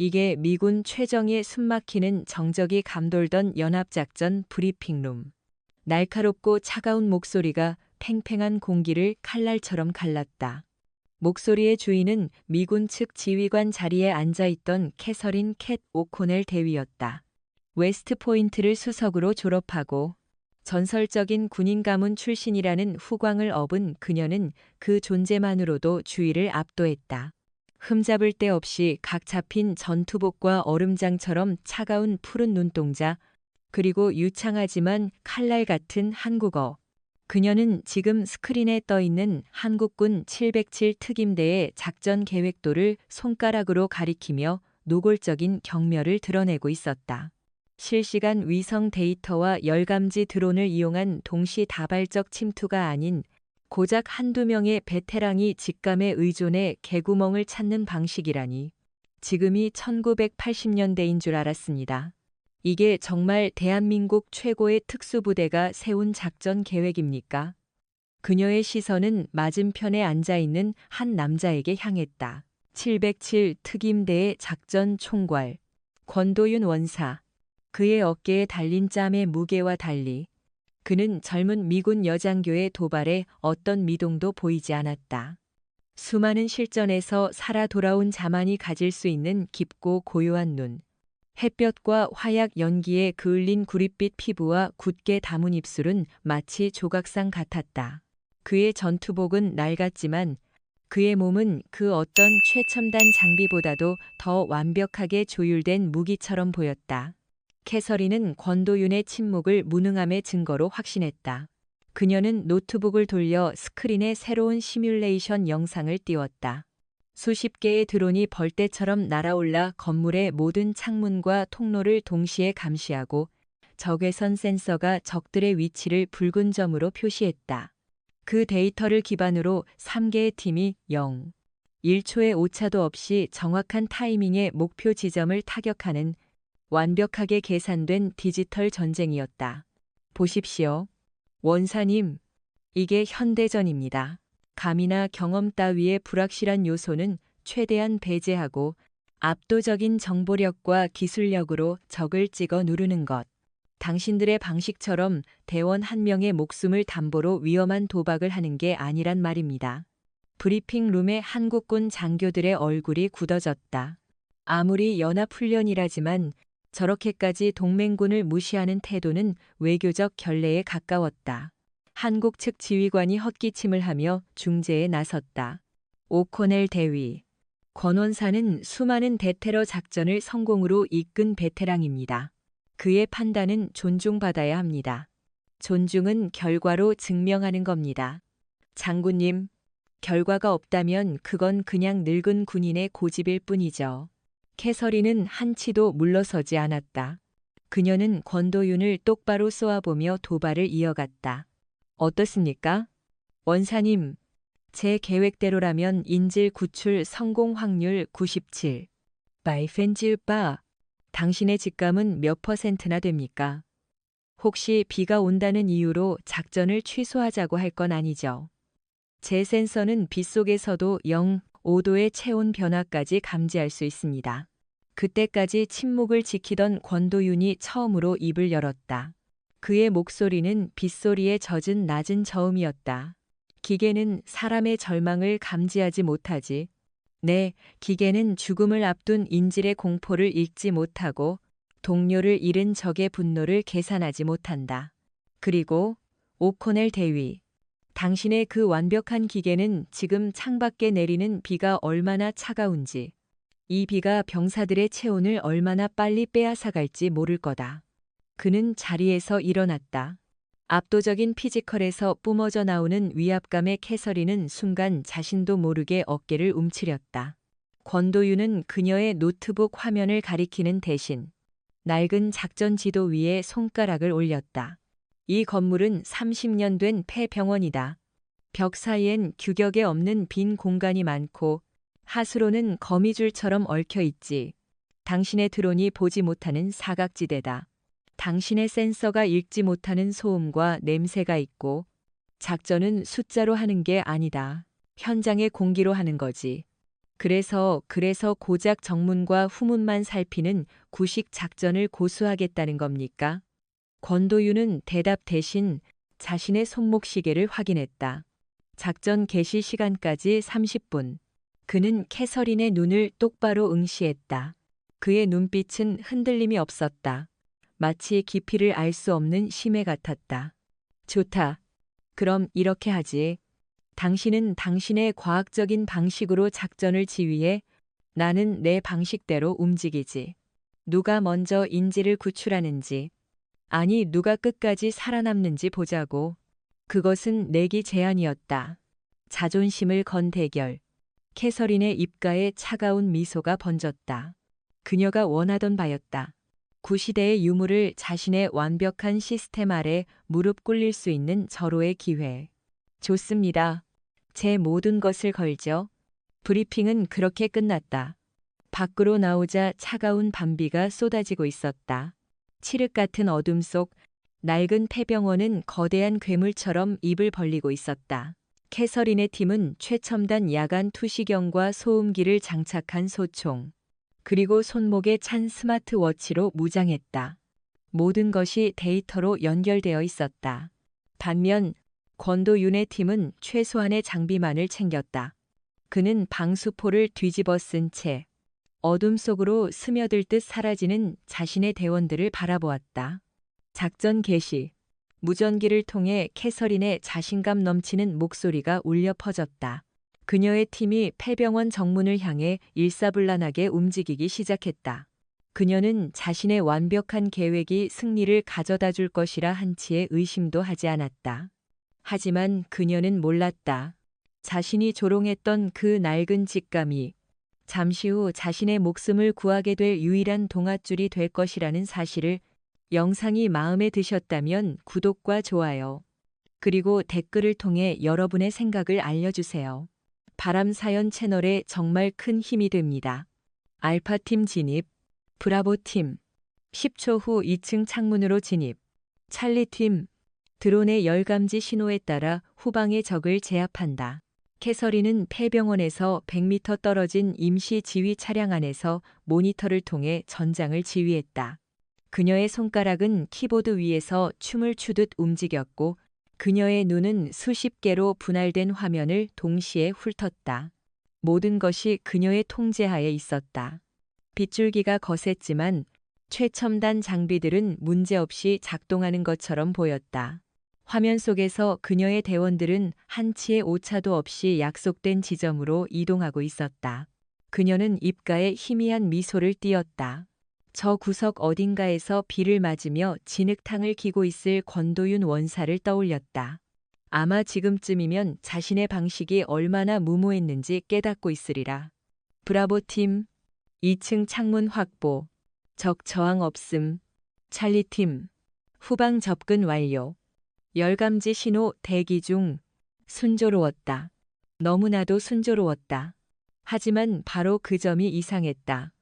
이게 미군 최정예 숨막히는 정적이 감돌던 연합작전 브리핑룸. 날카롭고 차가운 목소리가 팽팽한 공기를 칼날처럼 갈랐다. 목소리의 주인은 미군 측 지휘관 자리에 앉아있던 캐서린 캣 오코넬 대위였다. 웨스트포인트를 수석으로 졸업하고 전설적인 군인 가문 출신이라는 후광을 업은 그녀는 그 존재만으로도 주위를 압도했다. 흠잡을 데 없이 각 잡힌 전투복과 얼음장처럼 차가운 푸른 눈동자, 그리고 유창하지만 칼날 같은 한국어. 그녀는 지금 스크린에 떠있는 한국군 707 특임대의 작전 계획도를 손가락으로 가리키며 노골적인 경멸을 드러내고 있었다. 실시간 위성 데이터와 열감지 드론을 이용한 동시다발적 침투가 아닌 고작 한두 명의 베테랑이 직감에 의존해 개구멍을 찾는 방식이라니. 지금이 1980년대인 줄 알았습니다. 이게 정말 대한민국 최고의 특수부대가 세운 작전 계획입니까? 그녀의 시선은 맞은편에 앉아있는 한 남자에게 향했다. 707 특임대의 작전 총괄 권도윤 원사. 그의 어깨에 달린 짬의 무게와 달리 그는 젊은 미군 여장교의 도발에 어떤 미동도 보이지 않았다. 수많은 실전에서 살아 돌아온 자만이 가질 수 있는 깊고 고요한 눈, 햇볕과 화약 연기에 그을린 구릿빛 피부와 굳게 담은 입술은 마치 조각상 같았다. 그의 전투복은 낡았지만 그의 몸은 그 어떤 최첨단 장비보다도 더 완벽하게 조율된 무기처럼 보였다. 캐서린은 권도윤의 침묵을 무능함의 증거로 확신했다. 그녀는 노트북을 돌려 스크린에 새로운 시뮬레이션 영상을 띄웠다. 수십 개의 드론이 벌떼처럼 날아올라 건물의 모든 창문과 통로를 동시에 감시하고 적외선 센서가 적들의 위치를 붉은 점으로 표시했다. 그 데이터를 기반으로 3개의 팀이 0, 1초의 오차도 없이 정확한 타이밍에 목표 지점을 타격하는 완벽하게 계산된 디지털 전쟁이었다. 보십시오. 원사님, 이게 현대전입니다. 감이나 경험 따위의 불확실한 요소는 최대한 배제하고 압도적인 정보력과 기술력으로 적을 찍어 누르는 것. 당신들의 방식처럼 대원 한 명의 목숨을 담보로 위험한 도박을 하는 게 아니란 말입니다. 브리핑룸의 한국군 장교들의 얼굴이 굳어졌다. 아무리 연합훈련이라지만 저렇게까지 동맹군을 무시하는 태도는 외교적 결례에 가까웠다. 한국 측 지휘관이 헛기침을 하며 중재에 나섰다. 오코넬 대위. 권 원사는 수많은 대테러 작전을 성공으로 이끈 베테랑입니다. 그의 판단은 존중받아야 합니다. 존중은 결과로 증명하는 겁니다. 장군님, 결과가 없다면 그건 그냥 늙은 군인의 고집일 뿐이죠. 캐서린은 한치도 물러서지 않았다. 그녀는 권도윤을 똑바로 쏘아보며 도발을 이어갔다. 어떻습니까? 원사님, 제 계획대로라면 인질 구출 성공 확률 97. 바이펜지우빠, 당신의 직감은 몇 %나 됩니까? 혹시 비가 온다는 이유로 작전을 취소하자고 할 건 아니죠? 제 센서는 빗속에서도 0, 5도의 체온 변화까지 감지할 수 있습니다. 그때까지 침묵을 지키던 권도윤이 처음으로 입을 열었다. 그의 목소리는 빗소리에 젖은 낮은 저음이었다. 기계는 사람의 절망을 감지하지 못하지. 네, 기계는 죽음을 앞둔 인질의 공포를 읽지 못하고 동료를 잃은 적의 분노를 계산하지 못한다. 그리고 오코넬 대위. 당신의 그 완벽한 기계는 지금 창밖에 내리는 비가 얼마나 차가운지, 이 비가 병사들의 체온을 얼마나 빨리 빼앗아갈지 모를 거다. 그는 자리에서 일어났다. 압도적인 피지컬에서 뿜어져 나오는 위압감의 캐서린은 순간 자신도 모르게 어깨를 움츠렸다. 권도윤은 그녀의 노트북 화면을 가리키는 대신 낡은 작전 지도 위에 손가락을 올렸다. 이 건물은 30년 된 폐병원이다. 벽 사이엔 규격에 없는 빈 공간이 많고 하수로는 거미줄처럼 얽혀 있지. 당신의 드론이 보지 못하는 사각지대다. 당신의 센서가 읽지 못하는 소음과 냄새가 있고 작전은 숫자로 하는 게 아니다. 현장의 공기로 하는 거지. 그래서 고작 정문과 후문만 살피는 구식 작전을 고수하겠다는 겁니까? 권도윤은 대답 대신 자신의 손목시계를 확인했다. 작전 개시 시간까지 30분. 그는 캐서린의 눈을 똑바로 응시했다. 그의 눈빛은 흔들림이 없었다. 마치 깊이를 알 수 없는 심해 같았다. 좋다. 그럼 이렇게 하지. 당신은 당신의 과학적인 방식으로 작전을 지휘해, 나는 내 방식대로 움직이지. 누가 먼저 인지를 구출하는지, 아니 누가 끝까지 살아남는지 보자고. 그것은 내기 제안이었다. 자존심을 건 대결. 캐서린의 입가에 차가운 미소가 번졌다. 그녀가 원하던 바였다. 구시대의 유물을 자신의 완벽한 시스템 아래 무릎 꿇릴 수 있는 절호의 기회. 좋습니다. 제 모든 것을 걸죠. 브리핑은 그렇게 끝났다. 밖으로 나오자 차가운 밤비가 쏟아지고 있었다. 칠흑 같은 어둠 속 낡은 폐병원은 거대한 괴물처럼 입을 벌리고 있었다. 캐서린의 팀은 최첨단 야간 투시경과 소음기를 장착한 소총, 그리고 손목에 찬 스마트워치로 무장했다. 모든 것이 데이터로 연결되어 있었다. 반면 권도윤의 팀은 최소한의 장비만을 챙겼다. 그는 방수포를 뒤집어 쓴 채 어둠 속으로 스며들 듯 사라지는 자신의 대원들을 바라보았다. 작전 개시. 무전기를 통해 캐서린의 자신감 넘치는 목소리가 울려 퍼졌다. 그녀의 팀이 폐병원 정문을 향해 일사불란하게 움직이기 시작했다. 그녀는 자신의 완벽한 계획이 승리를 가져다 줄 것이라 한치의 의심도 하지 않았다. 하지만 그녀는 몰랐다. 자신이 조롱했던 그 낡은 직감이 잠시 후 자신의 목숨을 구하게 될 유일한 동아줄이 될 것이라는 사실을. 영상이 마음에 드셨다면 구독과 좋아요, 그리고 댓글을 통해 여러분의 생각을 알려주세요. 바람사연 채널에 정말 큰 힘이 됩니다. 알파팀 진입. 브라보팀. 10초 후 2층 창문으로 진입. 찰리팀. 드론의 열감지 신호에 따라 후방의 적을 제압한다. 캐서린은 폐병원에서 100m 떨어진 임시 지휘 차량 안에서 모니터를 통해 전장을 지휘했다. 그녀의 손가락은 키보드 위에서 춤을 추듯 움직였고 그녀의 눈은 수십 개로 분할된 화면을 동시에 훑었다. 모든 것이 그녀의 통제하에 있었다. 빗줄기가 거셌지만 최첨단 장비들은 문제없이 작동하는 것처럼 보였다. 화면 속에서 그녀의 대원들은 한치의 오차도 없이 약속된 지점으로 이동하고 있었다. 그녀는 입가에 희미한 미소를 띄었다. 저 구석 어딘가에서 비를 맞으며 진흙탕을 기고 있을 권도윤 원사를 떠올렸다. 아마 지금쯤이면 자신의 방식이 얼마나 무모했는지 깨닫고 있으리라. 브라보팀. 2층 창문 확보. 적 저항 없음. 찰리팀. 후방 접근 완료. 열감지 신호 대기 중. 순조로웠다. 너무나도 순조로웠다. 하지만 바로 그 점이 이상했다.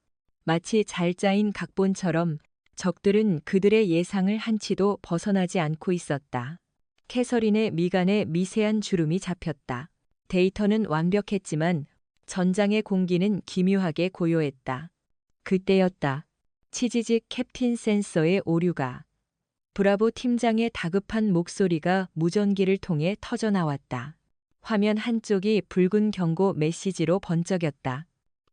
마치 잘 짜인 각본처럼 적들은 그들의 예상을 한치도 벗어나지 않고 있었다. 캐서린의 미간에 미세한 주름이 잡혔다. 데이터는 완벽했지만 전장의 공기는 기묘하게 고요했다. 그때였다. 치지직 캡틴 센서의 오류가. 브라보 팀장의 다급한 목소리가 무전기를 통해 터져나왔다. 화면 한쪽이 붉은 경고 메시지로 번쩍였다.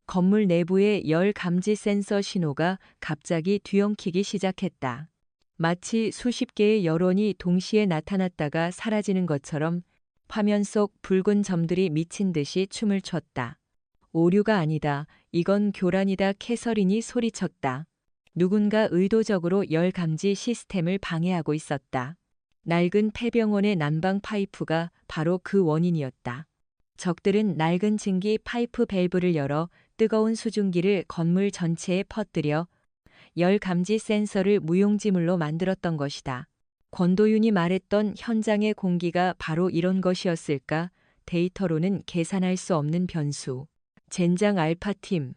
건물 내부의 열 감지 센서 신호가 갑자기 뒤엉키기 시작했다. 마치 수십 개의 열원이 동시에 나타났다가 사라지는 것처럼 화면 속 붉은 점들이 미친 듯이 춤을 췄다. 오류가 아니다. 이건 교란이다. 캐서린이 소리쳤다. 누군가 의도적으로 열 감지 시스템을 방해하고 있었다. 낡은 폐병원의 난방 파이프가 바로 그 원인이었다. 적들은 낡은 증기 파이프 밸브를 열어 뜨거운 수증기를 건물 전체에 퍼뜨려 열 감지 센서를 무용지물로 만들었던 것이다. 권도윤이 말했던 현장의 공기가 바로 이런 것이었을까? 데이터로는 계산할 수 없는 변수. 젠장 알파팀.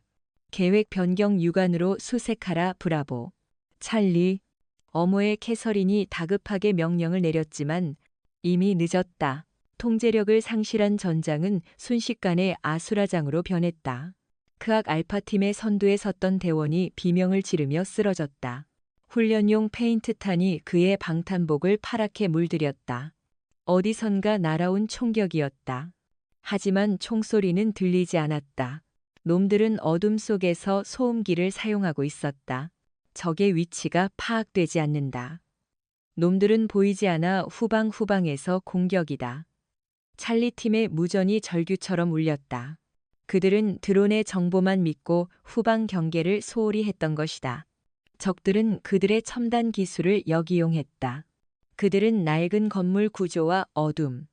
계획 변경 유관으로 수색하라. 브라보. 찰리. 어머의 캐서린이 다급하게 명령을 내렸지만 이미 늦었다. 통제력을 상실한 전장은 순식간에 아수라장으로 변했다. 크악 알파팀의 선두에 섰던 대원이 비명을 지르며 쓰러졌다. 훈련용 페인트탄이 그의 방탄복을 파랗게 물들였다. 어디선가 날아온 총격이었다. 하지만 총소리는 들리지 않았다. 놈들은 어둠 속에서 소음기를 사용하고 있었다. 적의 위치가 파악되지 않는다. 놈들은 보이지 않아 후방에서 공격이다. 찰리 팀의 무전이 절규처럼 울렸다. 그들은 드론의 정보만 믿고 후방 경계를 소홀히 했던 것이다. 적들은 그들의 첨단 기술을 역이용했다. 그들은 낡은 건물 구조와 어둠,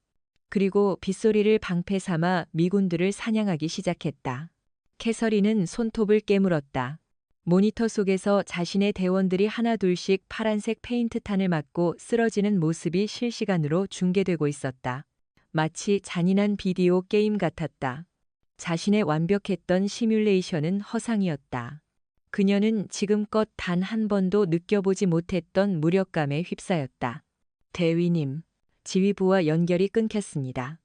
그리고 빗소리를 방패 삼아 미군들을 사냥하기 시작했다. 캐서린은 손톱을 깨물었다. 모니터 속에서 자신의 대원들이 하나둘씩 파란색 페인트탄을 맞고 쓰러지는 모습이 실시간으로 중계되고 있었다. 마치 잔인한 비디오 게임 같았다. 자신의 완벽했던 시뮬레이션은 허상이었다. 그녀는 지금껏 단 한 번도 느껴보지 못했던 무력감에 휩싸였다. 대위님, 지휘부와 연결이 끊겼습니다.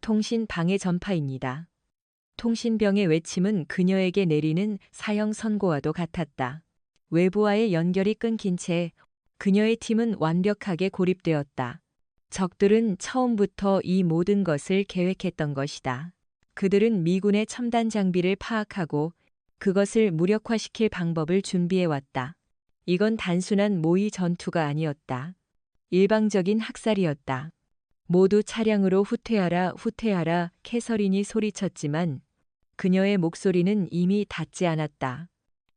통신 방해 전파입니다. 통신병의 외침은 그녀에게 내리는 사형 선고와도 같았다. 외부와의 연결이 끊긴 채 그녀의 팀은 완벽하게 고립되었다. 적들은 처음부터 이 모든 것을 계획했던 것이다. 그들은 미군의 첨단 장비를 파악하고 그것을 무력화시킬 방법을 준비해왔다. 이건 단순한 모의 전투가 아니었다. 일방적인 학살이었다. 모두 차량으로 후퇴하라, 후퇴하라, 캐서린이 소리쳤지만 그녀의 목소리는 이미 닿지 않았다.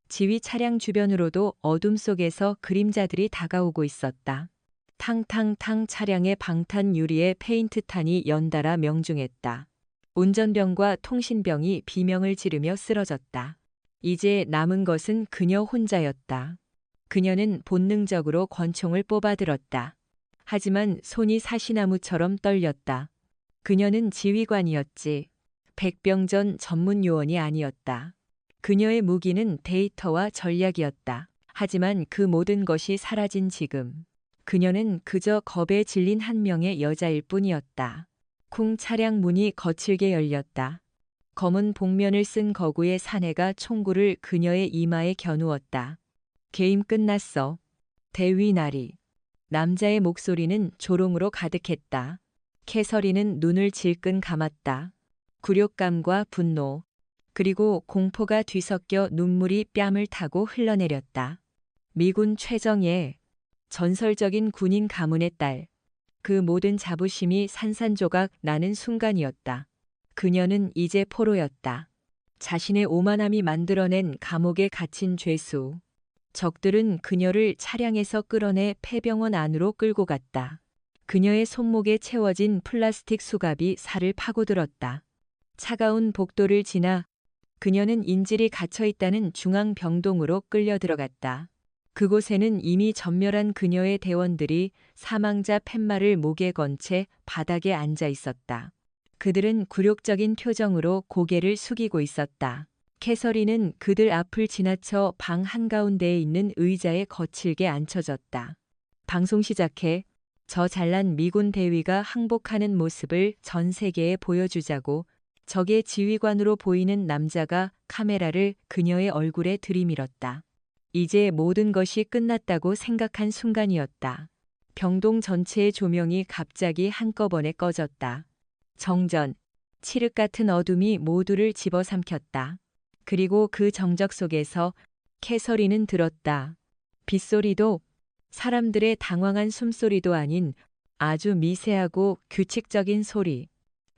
지휘 차량 주변으로도 어둠 속에서 그림자들이 다가오고 있었다. 탕탕탕 차량의 방탄 유리에 페인트탄이 연달아 명중했다. 운전병과 통신병이 비명을 지르며 쓰러졌다. 이제 남은 것은 그녀 혼자였다. 그녀는 본능적으로 권총을 뽑아들었다. 하지만 손이 사시나무처럼 떨렸다. 그녀는 지휘관이었지. 백병전 전문 요원이 아니었다. 그녀의 무기는 데이터와 전략이었다. 하지만 그 모든 것이 사라진 지금. 그녀는 그저 겁에 질린 한 명의 여자일 뿐이었다. 쿵 차량 문이 거칠게 열렸다. 검은 복면을 쓴 거구의 사내가 총구를 그녀의 이마에 겨누었다. 게임 끝났어. 대위 나리. 남자의 목소리는 조롱으로 가득했다. 캐서린은 눈을 질끈 감았다. 굴욕감과 분노, 그리고 공포가 뒤섞여 눈물이 뺨을 타고 흘러내렸다. 미군 최정예, 전설적인 군인 가문의 딸. 그 모든 자부심이 산산조각 나는 순간이었다. 그녀는 이제 포로였다. 자신의 오만함이 만들어낸 감옥에 갇힌 죄수. 적들은 그녀를 차량에서 끌어내 폐병원 안으로 끌고 갔다. 그녀의 손목에 채워진 플라스틱 수갑이 살을 파고들었다. 차가운 복도를 지나 그녀는 인질이 갇혀 있다는 중앙병동으로 끌려 들어갔다. 그곳에는 이미 전멸한 그녀의 대원들이 사망자 팻말을 목에 건 채 바닥에 앉아 있었다. 그들은 굴욕적인 표정으로 고개를 숙이고 있었다. 캐서린은 그들 앞을 지나쳐 방 한가운데에 있는 의자에 거칠게 앉혀졌다. 방송 시작해. 저 잘난 미군 대위가 항복하는 모습을 전 세계에 보여주자고 적의 지휘관으로 보이는 남자가 카메라를 그녀의 얼굴에 들이밀었다. 이제 모든 것이 끝났다고 생각한 순간이었다. 병동 전체의 조명이 갑자기 한꺼번에 꺼졌다. 정전, 칠흑 같은 어둠이 모두를 집어삼켰다. 그리고 그 정적 속에서 캐서린은 들었다. 빗소리도 사람들의 당황한 숨소리도 아닌 아주 미세하고 규칙적인 소리.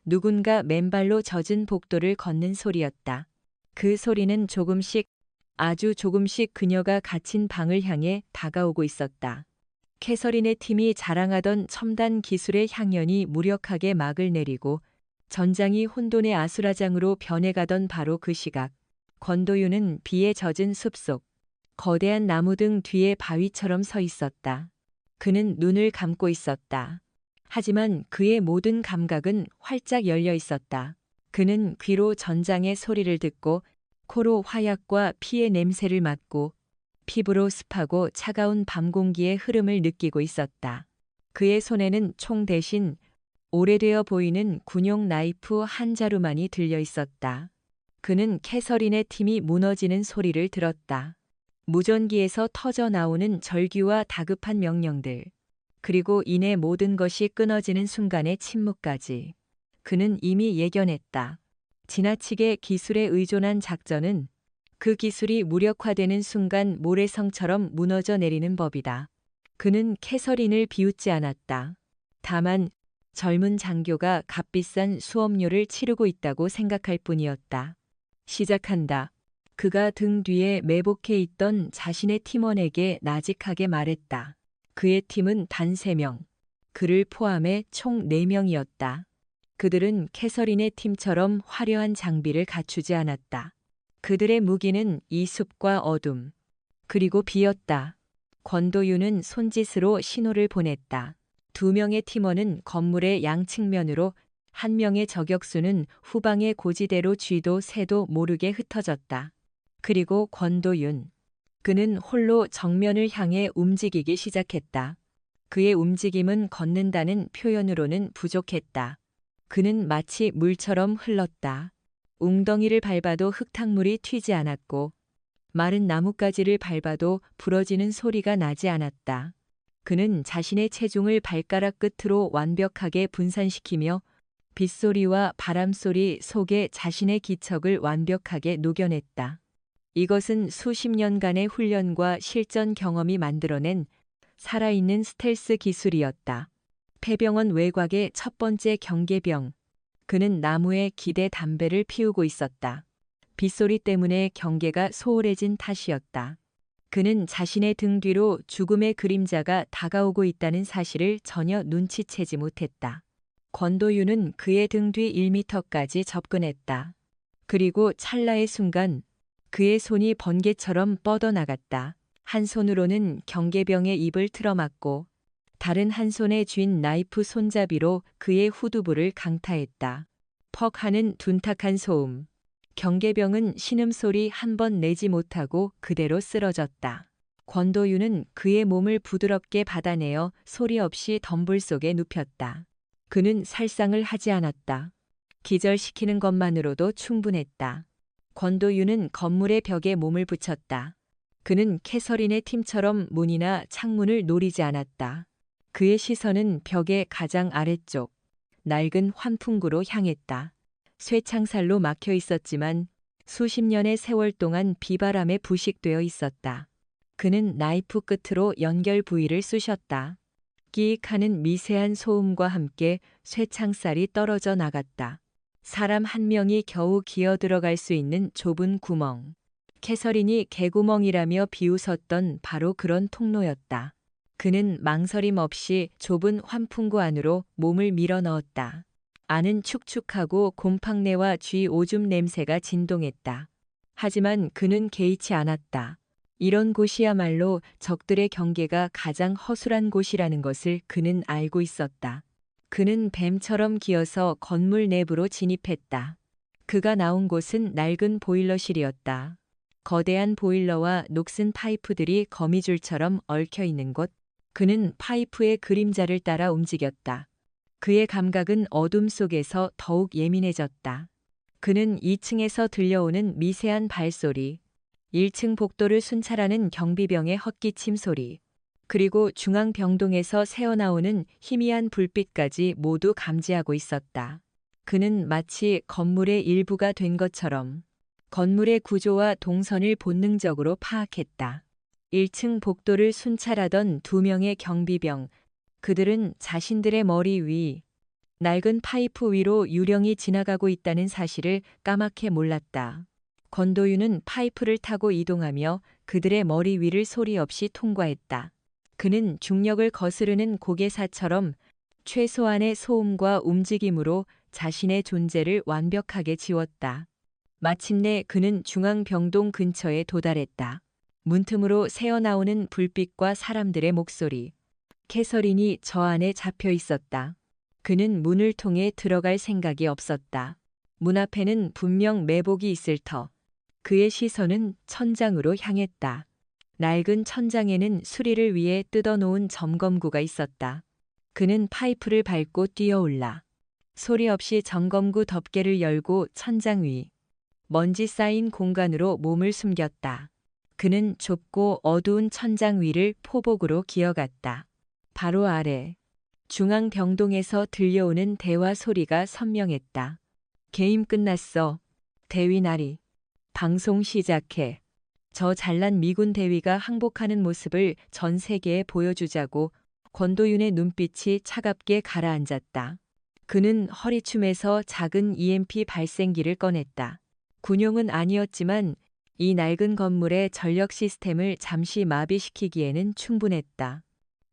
누군가 맨발로 젖은 복도를 걷는 소리였다. 그 소리는 조금씩, 아주 조금씩 그녀가 갇힌 방을 향해 다가오고 있었다. 캐서린의 팀이 자랑하던 첨단 기술의 향연이 무력하게 막을 내리고 전장이 혼돈의 아수라장으로 변해가던 바로 그 시각. 권도윤은 비에 젖은 숲속, 거대한 나무 등 뒤에 바위처럼 서 있었다. 그는 눈을 감고 있었다. 하지만 그의 모든 감각은 활짝 열려 있었다. 그는 귀로 전장의 소리를 듣고 코로 화약과 피의 냄새를 맡고 피부로 습하고 차가운 밤 공기의 흐름을 느끼고 있었다. 그의 손에는 총 대신 오래되어 보이는 군용 나이프 한 자루만이 들려 있었다. 그는 캐서린의 팀이 무너지는 소리를 들었다. 무전기에서 터져 나오는 절규와 다급한 명령들. 그리고 이내 모든 것이 끊어지는 순간의 침묵까지. 그는 이미 예견했다. 지나치게 기술에 의존한 작전은 그 기술이 무력화되는 순간 모래성처럼 무너져 내리는 법이다. 그는 캐서린을 비웃지 않았다. 다만 젊은 장교가 값비싼 수업료를 치르고 있다고 생각할 뿐이었다. 시작한다. 그가 등 뒤에 매복해 있던 자신의 팀원에게 나직하게 말했다. 그의 팀은 단 3명. 그를 포함해 총 4명이었다. 그들은 캐서린의 팀처럼 화려한 장비를 갖추지 않았다. 그들의 무기는 이 숲과 어둠, 그리고 비였다. 권도윤은 손짓으로 신호를 보냈다. 2명의 팀원은 건물의 양측면으로, 1명의 저격수는 후방의 고지대로 쥐도 새도 모르게 흩어졌다. 그리고 권도윤. 그는 홀로 정면을 향해 움직이기 시작했다. 그의 움직임은 걷는다는 표현으로는 부족했다. 그는 마치 물처럼 흘렀다. 웅덩이를 밟아도 흙탕물이 튀지 않았고 마른 나뭇가지를 밟아도 부러지는 소리가 나지 않았다. 그는 자신의 체중을 발가락 끝으로 완벽하게 분산시키며 빗소리와 바람소리 속에 자신의 기척을 완벽하게 녹여냈다. 이것은 수십 년간의 훈련과 실전 경험이 만들어낸 살아있는 스텔스 기술이었다. 폐병원 외곽의 첫 번째 경계병. 그는 나무에 기대 담배를 피우고 있었다. 빗소리 때문에 경계가 소홀해진 탓이었다. 그는 자신의 등 뒤로 죽음의 그림자가 다가오고 있다는 사실을 전혀 눈치채지 못했다. 권도윤은 그의 등 뒤 1미터까지 접근했다. 그리고 찰나의 순간 그의 손이 번개처럼 뻗어나갔다. 한 손으로는 경계병의 입을 틀어막고 다른 한 손에 쥔 나이프 손잡이로 그의 후두부를 강타했다. 퍽 하는 둔탁한 소음. 경계병은 신음소리 한 번 내지 못하고 그대로 쓰러졌다. 권도윤은 그의 몸을 부드럽게 받아내어 소리 없이 덤불 속에 눕혔다. 그는 살상을 하지 않았다. 기절시키는 것만으로도 충분했다. 권도윤은 건물의 벽에 몸을 붙였다. 그는 캐서린의 팀처럼 문이나 창문을 노리지 않았다. 그의 시선은 벽의 가장 아래쪽, 낡은 환풍구로 향했다. 쇠창살로 막혀 있었지만 수십 년의 세월 동안 비바람에 부식되어 있었다. 그는 나이프 끝으로 연결 부위를 쑤셨다. 끼익하는 미세한 소음과 함께 쇠창살이 떨어져 나갔다. 사람 한 명이 겨우 기어 들어갈 수 있는 좁은 구멍. 캐서린이 개구멍이라며 비웃었던 바로 그런 통로였다. 그는 망설임 없이 좁은 환풍구 안으로 몸을 밀어 넣었다. 안은 축축하고 곰팡내와 쥐 오줌 냄새가 진동했다. 하지만 그는 개의치 않았다. 이런 곳이야말로 적들의 경계가 가장 허술한 곳이라는 것을 그는 알고 있었다. 그는 뱀처럼 기어서 건물 내부로 진입했다. 그가 나온 곳은 낡은 보일러실이었다. 거대한 보일러와 녹슨 파이프들이 거미줄처럼 얽혀 있는 곳. 그는 파이프의 그림자를 따라 움직였다. 그의 감각은 어둠 속에서 더욱 예민해졌다. 그는 2층에서 들려오는 미세한 발소리, 1층 복도를 순찰하는 경비병의 헛기침 소리, 그리고 중앙병동에서 새어나오는 희미한 불빛까지 모두 감지하고 있었다. 그는 마치 건물의 일부가 된 것처럼 건물의 구조와 동선을 본능적으로 파악했다. 1층 복도를 순찰하던 2명의 경비병, 그들은 자신들의 머리 위, 낡은 파이프 위로 유령이 지나가고 있다는 사실을 까맣게 몰랐다. 권도윤은 파이프를 타고 이동하며 그들의 머리 위를 소리 없이 통과했다. 그는 중력을 거스르는 고개사처럼 최소한의 소음과 움직임으로 자신의 존재를 완벽하게 지웠다. 마침내 그는 중앙병동 근처에 도달했다. 문틈으로 새어나오는 불빛과 사람들의 목소리. 캐서린이 저 안에 잡혀 있었다. 그는 문을 통해 들어갈 생각이 없었다. 문 앞에는 분명 매복이 있을 터. 그의 시선은 천장으로 향했다. 낡은 천장에는 수리를 위해 뜯어놓은 점검구가 있었다. 그는 파이프를 밟고 뛰어올라 소리 없이 점검구 덮개를 열고 천장 위 먼지 쌓인 공간으로 몸을 숨겼다. 그는 좁고 어두운 천장 위를 포복으로 기어갔다. 바로 아래 중앙 병동에서 들려오는 대화 소리가 선명했다. 게임 끝났어. 대위 나리. 방송 시작해. 저 잘난 미군 대위가 항복하는 모습을 전 세계에 보여주자고. 권도윤의 눈빛이 차갑게 가라앉았다. 그는 허리춤에서 작은 EMP 발생기를 꺼냈다. 군용은 아니었지만 이 낡은 건물의 전력 시스템을 잠시 마비시키기에는 충분했다.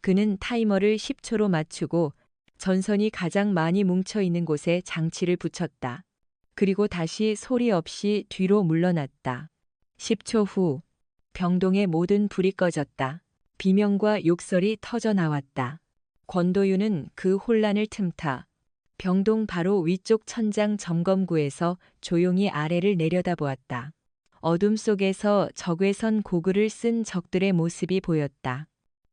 그는 타이머를 10초로 맞추고 전선이 가장 많이 뭉쳐 있는 곳에 장치를 붙였다. 그리고 다시 소리 없이 뒤로 물러났다. 10초 후 병동의 모든 불이 꺼졌다. 비명과 욕설이 터져 나왔다. 권도윤은 그 혼란을 틈타 병동 바로 위쪽 천장 점검구에서 조용히 아래를 내려다보았다. 어둠 속에서 적외선 고글을 쓴 적들의 모습이 보였다.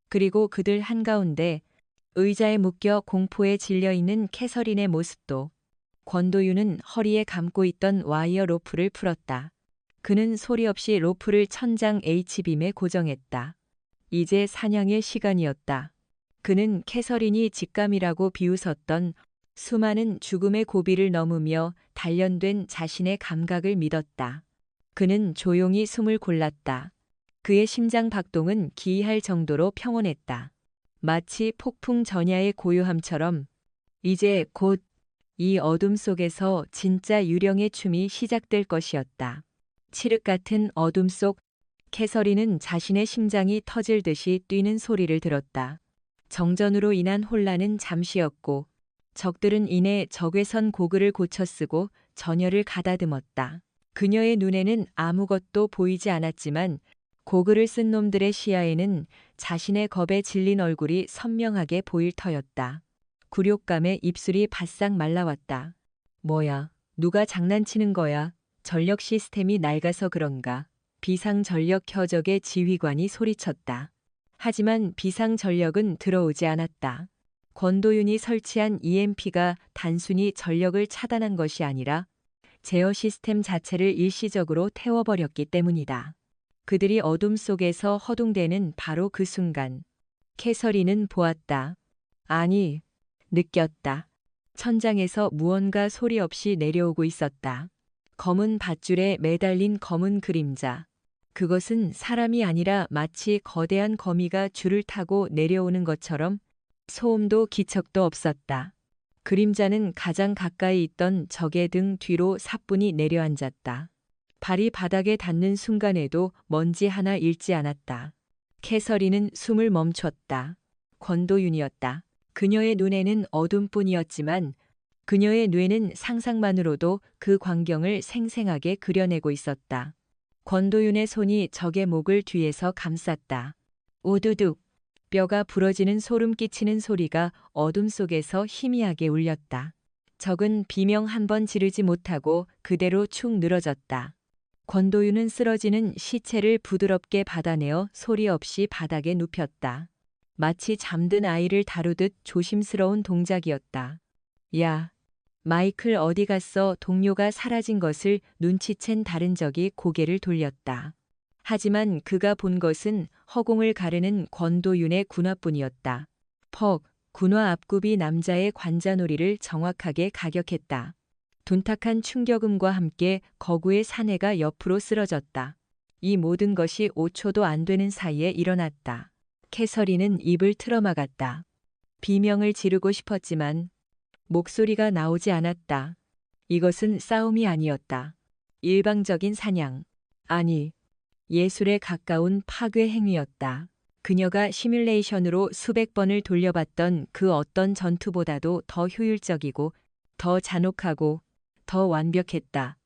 그리고 그들 한가운데 의자에 묶여 공포에 질려 있는 캐서린의 모습도. 권도윤은 허리에 감고 있던 와이어 로프를 풀었다. 그는 소리 없이 로프를 천장 H빔에 고정했다. 이제 사냥의 시간이었다. 그는 캐서린이 직감이라고 비웃었던 수많은 죽음의 고비를 넘으며 단련된 자신의 감각을 믿었다. 그는 조용히 숨을 골랐다. 그의 심장 박동은 기이할 정도로 평온했다. 마치 폭풍 전야의 고요함처럼. 이제 곧 이 어둠 속에서 진짜 유령의 춤이 시작될 것이었다. 칠흑 같은 어둠 속 캐서린은 자신의 심장이 터질 듯이 뛰는 소리를 들었다. 정전으로 인한 혼란은 잠시였고 적들은 이내 적외선 고글을 고쳐 쓰고 전열을 가다듬었다. 그녀의 눈에는 아무것도 보이지 않았지만 고글을 쓴 놈들의 시야에는 자신의 겁에 질린 얼굴이 선명하게 보일 터였다. 굴욕감에 입술이 바싹 말라왔다. 뭐야, 누가 장난치는 거야? 전력 시스템이 낡아서 그런가? 비상전력 켜적의 지휘관이 소리쳤다. 하지만 비상전력은 들어오지 않았다. 권도윤이 설치한 EMP가 단순히 전력을 차단한 것이 아니라 제어 시스템 자체를 일시적으로 태워버렸기 때문이다. 그들이 어둠 속에서 허둥대는 바로 그 순간 캐서린은 보았다. 아니, 느꼈다. 천장에서 무언가 소리 없이 내려오고 있었다. 검은 밧줄에 매달린 검은 그림자. 그것은 사람이 아니라 마치 거대한 거미가 줄을 타고 내려오는 것처럼 소음도 기척도 없었다. 그림자는 가장 가까이 있던 적의 등 뒤로 사뿐히 내려앉았다. 발이 바닥에 닿는 순간에도 먼지 하나 잃지 않았다. 캐서린은 숨을 멈췄다. 권도윤이었다. 그녀의 눈에는 어둠뿐이었지만 그녀의 뇌는 상상만으로도 그 광경을 생생하게 그려내고 있었다. 권도윤의 손이 적의 목을 뒤에서 감쌌다. 우두둑. 뼈가 부러지는 소름 끼치는 소리가 어둠 속에서 희미하게 울렸다. 적은 비명 한 번 지르지 못하고 그대로 축 늘어졌다. 권도윤은 쓰러지는 시체를 부드럽게 받아내어 소리 없이 바닥에 눕혔다. 마치 잠든 아이를 다루듯 조심스러운 동작이었다. 야, 마이클 어디 갔어? 동료가 사라진 것을 눈치챈 다른 적이 고개를 돌렸다. 하지만 그가 본 것은 허공을 가르는 권도윤의 군화뿐이었다. 퍽, 군화 앞굽이 남자의 관자놀이를 정확하게 가격했다. 둔탁한 충격음과 함께 거구의 사내가 옆으로 쓰러졌다. 이 모든 것이 5초도 안 되는 사이에 일어났다. 캐서린은 입을 틀어막았다. 비명을 지르고 싶었지만 목소리가 나오지 않았다. 이것은 싸움이 아니었다. 일방적인 사냥. 아니, 예술에 가까운 파괴 행위였다. 그녀가 시뮬레이션으로 수백 번을 돌려봤던 그 어떤 전투보다도 더 효율적이고 더 잔혹하고 더 완벽했다.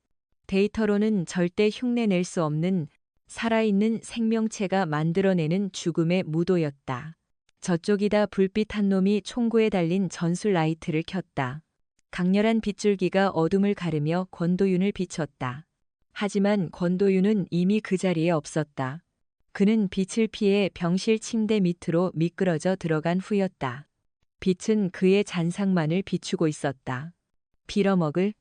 데이터로는 절대 흉내낼 수 없는 살아있는 생명체가 만들어내는 죽음의 무도였다. 저쪽이다. 불빛 한 놈이 총구에 달린 전술 라이트를 켰다. 강렬한 빗줄기가 어둠을 가르며 권도윤을 비췄다. 하지만 권도윤은 이미 그 자리에 없었다. 그는 빛을 피해 병실 침대 밑으로 미끄러져 들어간 후였다. 빛은 그의 잔상만을 비추고 있었다. 빌어먹을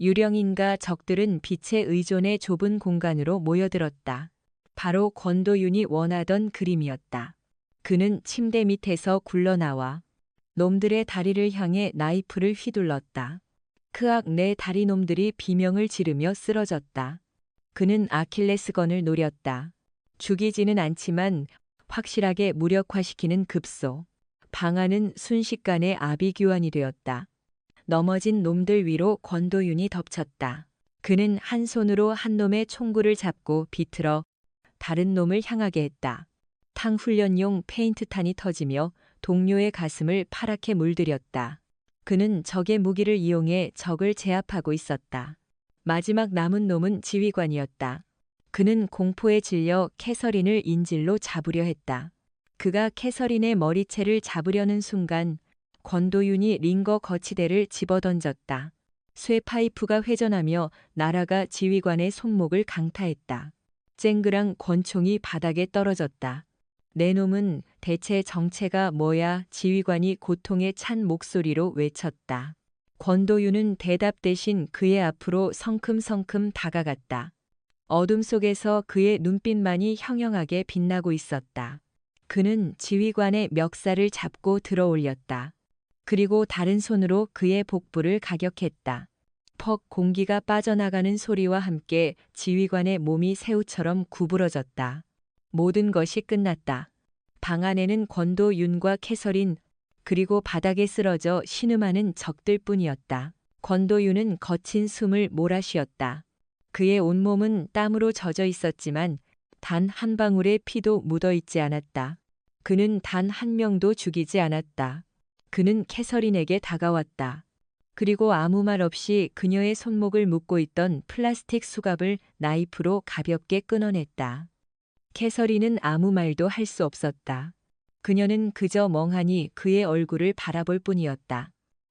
유령인가 적들은 빛에 의존해 좁은 공간으로 모여들었다. 바로 권도윤이 원하던 그림이었다. 그는 침대 밑에서 굴러나와 놈들의 다리를 향해 나이프를 휘둘렀다. 크악 내 다리 놈들이 비명을 지르며 쓰러졌다. 그는 아킬레스건을 노렸다. 죽이지는 않지만 확실하게 무력화시키는 급소. 방안은 순식간에 아비규환이 되었다. 넘어진 놈들 위로 권도윤이 덮쳤다. 그는 한 손으로 한 놈의 총구를 잡고 비틀어 다른 놈을 향하게 했다. 탕훈련용 페인트탄이 터지며 동료의 가슴을 파랗게 물들였다. 그는 적의 무기를 이용해 적을 제압하고 있었다. 마지막 남은 놈은 지휘관이었다. 그는 공포에 질려 캐서린을 인질로 잡으려 했다. 그가 캐서린의 머리채를 잡으려는 순간 권도윤이 링거 거치대를 집어던졌다. 쇠파이프가 회전하며 날아가 지휘관의 손목을 강타했다. 쨍그랑 권총이 바닥에 떨어졌다. 내 놈은 대체 정체가 뭐야? 지휘관이 고통에 찬 목소리로 외쳤다. 권도윤은 대답 대신 그의 앞으로 성큼성큼 다가갔다. 어둠 속에서 그의 눈빛만이 형형하게 빛나고 있었다. 그는 지휘관의 멱살을 잡고 들어 올렸다. 그리고 다른 손으로 그의 복부를 가격했다. 퍽 공기가 빠져나가는 소리와 함께 지휘관의 몸이 새우처럼 구부러졌다. 모든 것이 끝났다. 방 안에는 권도윤과 캐서린, 그리고 바닥에 쓰러져 신음하는 적들뿐이었다. 권도윤은 거친 숨을 몰아쉬었다. 그의 온몸은 땀으로 젖어 있었지만 단 한 방울의 피도 묻어 있지 않았다. 그는 단 한 명도 죽이지 않았다. 그는 캐서린에게 다가왔다. 그리고 아무 말 없이 그녀의 손목을 묶고 있던 플라스틱 수갑을 나이프로 가볍게 끊어냈다. 캐서린은 아무 말도 할 수 없었다. 그녀는 그저 멍하니 그의 얼굴을 바라볼 뿐이었다.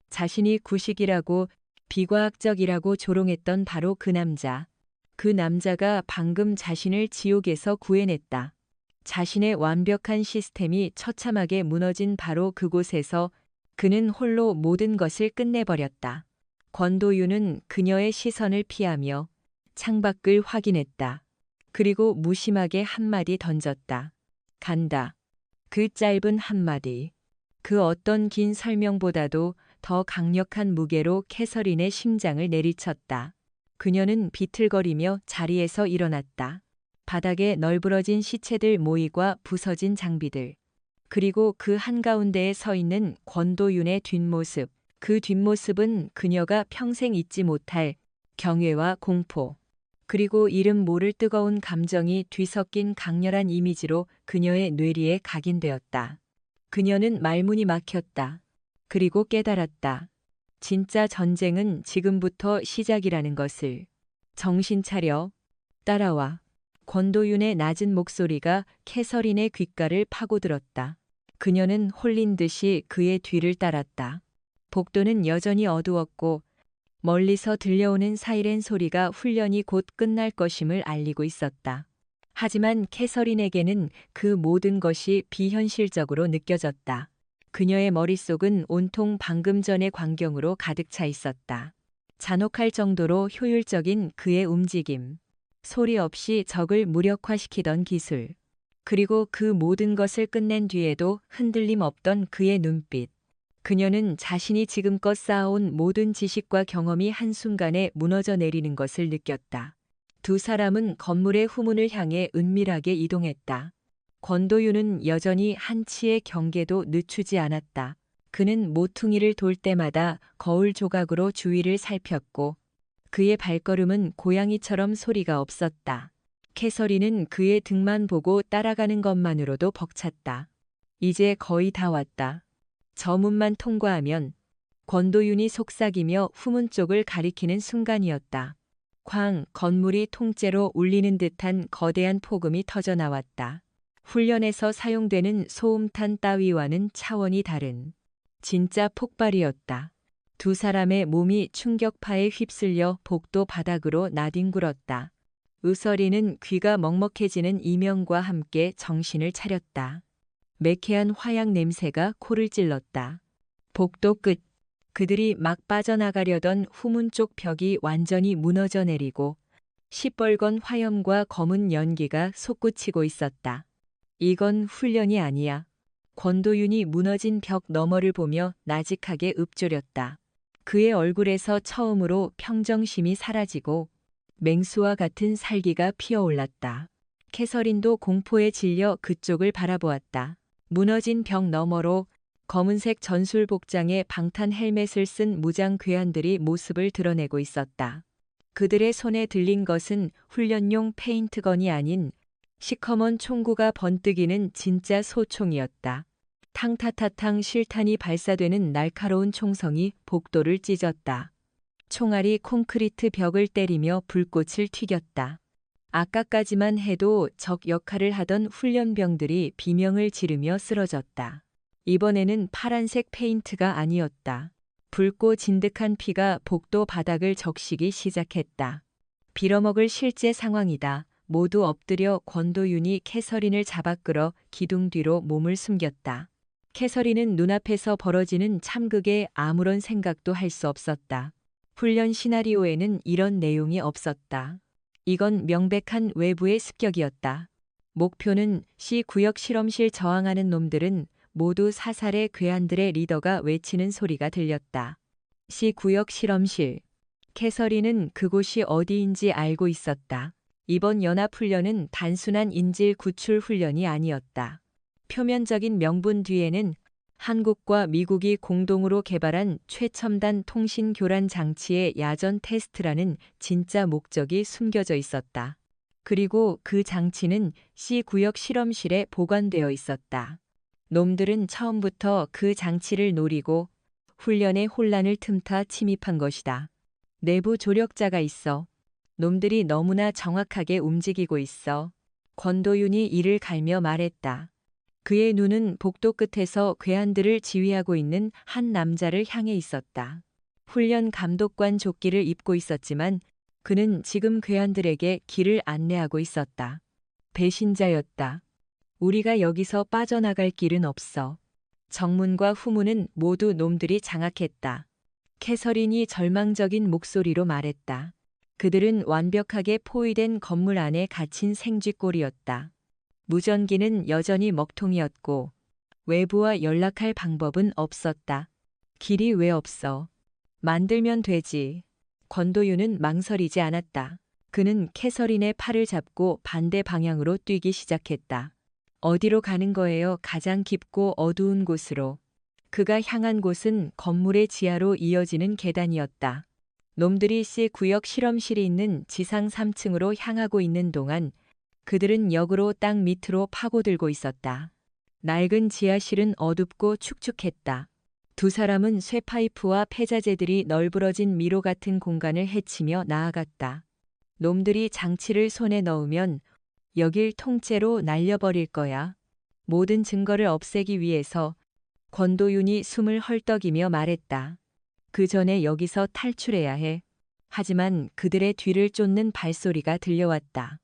자신이 구식이라고 비과학적이라고 조롱했던 바로 그 남자. 그 남자가 방금 자신을 지옥에서 구해냈다. 자신의 완벽한 시스템이 처참하게 무너진 바로 그곳에서 그는 홀로 모든 것을 끝내버렸다. 권도윤은 그녀의 시선을 피하며 창밖을 확인했다. 그리고 무심하게 한마디 던졌다. 간다. 그 짧은 한마디. 그 어떤 긴 설명보다도 더 강력한 무게로 캐서린의 심장을 내리쳤다. 그녀는 비틀거리며 자리에서 일어났다. 바닥에 널브러진 시체들 모이과 부서진 장비들. 그리고 그 한가운데에 서 있는 권도윤의 뒷모습. 그 뒷모습은 그녀가 평생 잊지 못할 경외와 공포. 그리고 이름 모를 뜨거운 감정이 뒤섞인 강렬한 이미지로 그녀의 뇌리에 각인되었다. 그녀는 말문이 막혔다. 그리고 깨달았다. 진짜 전쟁은 지금부터 시작이라는 것을. 정신 차려. 따라와. 권도윤의 낮은 목소리가 캐서린의 귓가를 파고들었다. 그녀는 홀린 듯이 그의 뒤를 따랐다. 복도는 여전히 어두웠고 멀리서 들려오는 사이렌 소리가 훈련이 곧 끝날 것임을 알리고 있었다. 하지만 캐서린에게는 그 모든 것이 비현실적으로 느껴졌다. 그녀의 머릿속은 온통 방금 전의 광경으로 가득 차 있었다. 잔혹할 정도로 효율적인 그의 움직임. 소리 없이 적을 무력화시키던 기술. 그리고 그 모든 것을 끝낸 뒤에도 흔들림 없던 그의 눈빛. 그녀는 자신이 지금껏 쌓아온 모든 지식과 경험이 한순간에 무너져 내리는 것을 느꼈다. 두 사람은 건물의 후문을 향해 은밀하게 이동했다. 권도윤은 여전히 한치의 경계도 늦추지 않았다. 그는 모퉁이를 돌 때마다 거울 조각으로 주위를 살폈고 그의 발걸음은 고양이처럼 소리가 없었다. 캐서린은 그의 등만 보고 따라가는 것만으로도 벅찼다. 이제 거의 다 왔다. 저 문만 통과하면. 권도윤이 속삭이며 후문 쪽을 가리키는 순간이었다. 쾅, 건물이 통째로 울리는 듯한 거대한 폭음이 터져 나왔다. 훈련에서 사용되는 소음탄 따위와는 차원이 다른 진짜 폭발이었다. 두 사람의 몸이 충격파에 휩쓸려 복도 바닥으로 나뒹굴었다. 의설이는 귀가 먹먹해지는 이명과 함께 정신을 차렸다. 매캐한 화약 냄새가 코를 찔렀다. 복도 끝. 그들이 막 빠져나가려던 후문 쪽 벽이 완전히 무너져 내리고 시뻘건 화염과 검은 연기가 솟구치고 있었다. 이건 훈련이 아니야. 권도윤이 무너진 벽 너머를 보며 나직하게 읊조렸다. 그의 얼굴에서 처음으로 평정심이 사라지고 맹수와 같은 살기가 피어올랐다. 캐서린도 공포에 질려 그쪽을 바라보았다. 무너진 벽 너머로 검은색 전술 복장에 방탄 헬멧을 쓴 무장 괴한들이 모습을 드러내고 있었다. 그들의 손에 들린 것은 훈련용 페인트건이 아닌 시커먼 총구가 번뜩이는 진짜 소총이었다. 탕타타탕 실탄이 발사되는 날카로운 총성이 복도를 찢었다. 총알이 콘크리트 벽을 때리며 불꽃을 튀겼다. 아까까지만 해도 적 역할을 하던 훈련병들이 비명을 지르며 쓰러졌다. 이번에는 파란색 페인트가 아니었다. 붉고 진득한 피가 복도 바닥을 적시기 시작했다. 빌어먹을 실제 상황이다. 모두 엎드려 권도윤이 캐서린을 잡아 끌어 기둥 뒤로 몸을 숨겼다. 캐서린은 눈앞에서 벌어지는 참극에 아무런 생각도 할 수 없었다. 훈련 시나리오에는 이런 내용이 없었다. 이건 명백한 외부의 습격이었다. 목표는 C 구역 실험실 저항하는 놈들은 모두 사살의 괴한들의 리더가 외치는 소리가 들렸다. C 구역 실험실. 캐서린은 그곳이 어디인지 알고 있었다. 이번 연합훈련은 단순한 인질 구출 훈련이 아니었다. 표면적인 명분 뒤에는 한국과 미국이 공동으로 개발한 최첨단 통신 교란 장치의 야전 테스트라는 진짜 목적이 숨겨져 있었다. 그리고 그 장치는 C 구역 실험실에 보관되어 있었다. 놈들은 처음부터 그 장치를 노리고 훈련의 혼란을 틈타 침입한 것이다. 내부 조력자가 있어. 놈들이 너무나 정확하게 움직이고 있어. 권도윤이 이를 갈며 말했다. 그의 눈은 복도 끝에서 괴한들을 지휘하고 있는 한 남자를 향해 있었다. 훈련 감독관 조끼를 입고 있었지만 그는 지금 괴한들에게 길을 안내하고 있었다. 배신자였다. 우리가 여기서 빠져나갈 길은 없어. 정문과 후문은 모두 놈들이 장악했다. 캐서린이 절망적인 목소리로 말했다. 그들은 완벽하게 포위된 건물 안에 갇힌 생쥐꼴이었다. 무전기는 여전히 먹통이었고 외부와 연락할 방법은 없었다. 길이 왜 없어? 만들면 되지. 권도윤은 망설이지 않았다. 그는 캐서린의 팔을 잡고 반대 방향으로 뛰기 시작했다. 어디로 가는 거예요? 가장 깊고 어두운 곳으로. 그가 향한 곳은 건물의 지하로 이어지는 계단이었다. 놈들이 C 구역 실험실이 있는 지상 3층으로 향하고 있는 동안 그들은 역으로 땅 밑으로 파고들고 있었다. 낡은 지하실은 어둡고 축축했다. 두 사람은 쇠파이프와 폐자재들이 널브러진 미로 같은 공간을 헤치며 나아갔다. 놈들이 장치를 손에 넣으면 여길 통째로 날려버릴 거야. 모든 증거를 없애기 위해서 권도윤이 숨을 헐떡이며 말했다. 그 전에 여기서 탈출해야 해. 하지만 그들의 뒤를 쫓는 발소리가 들려왔다.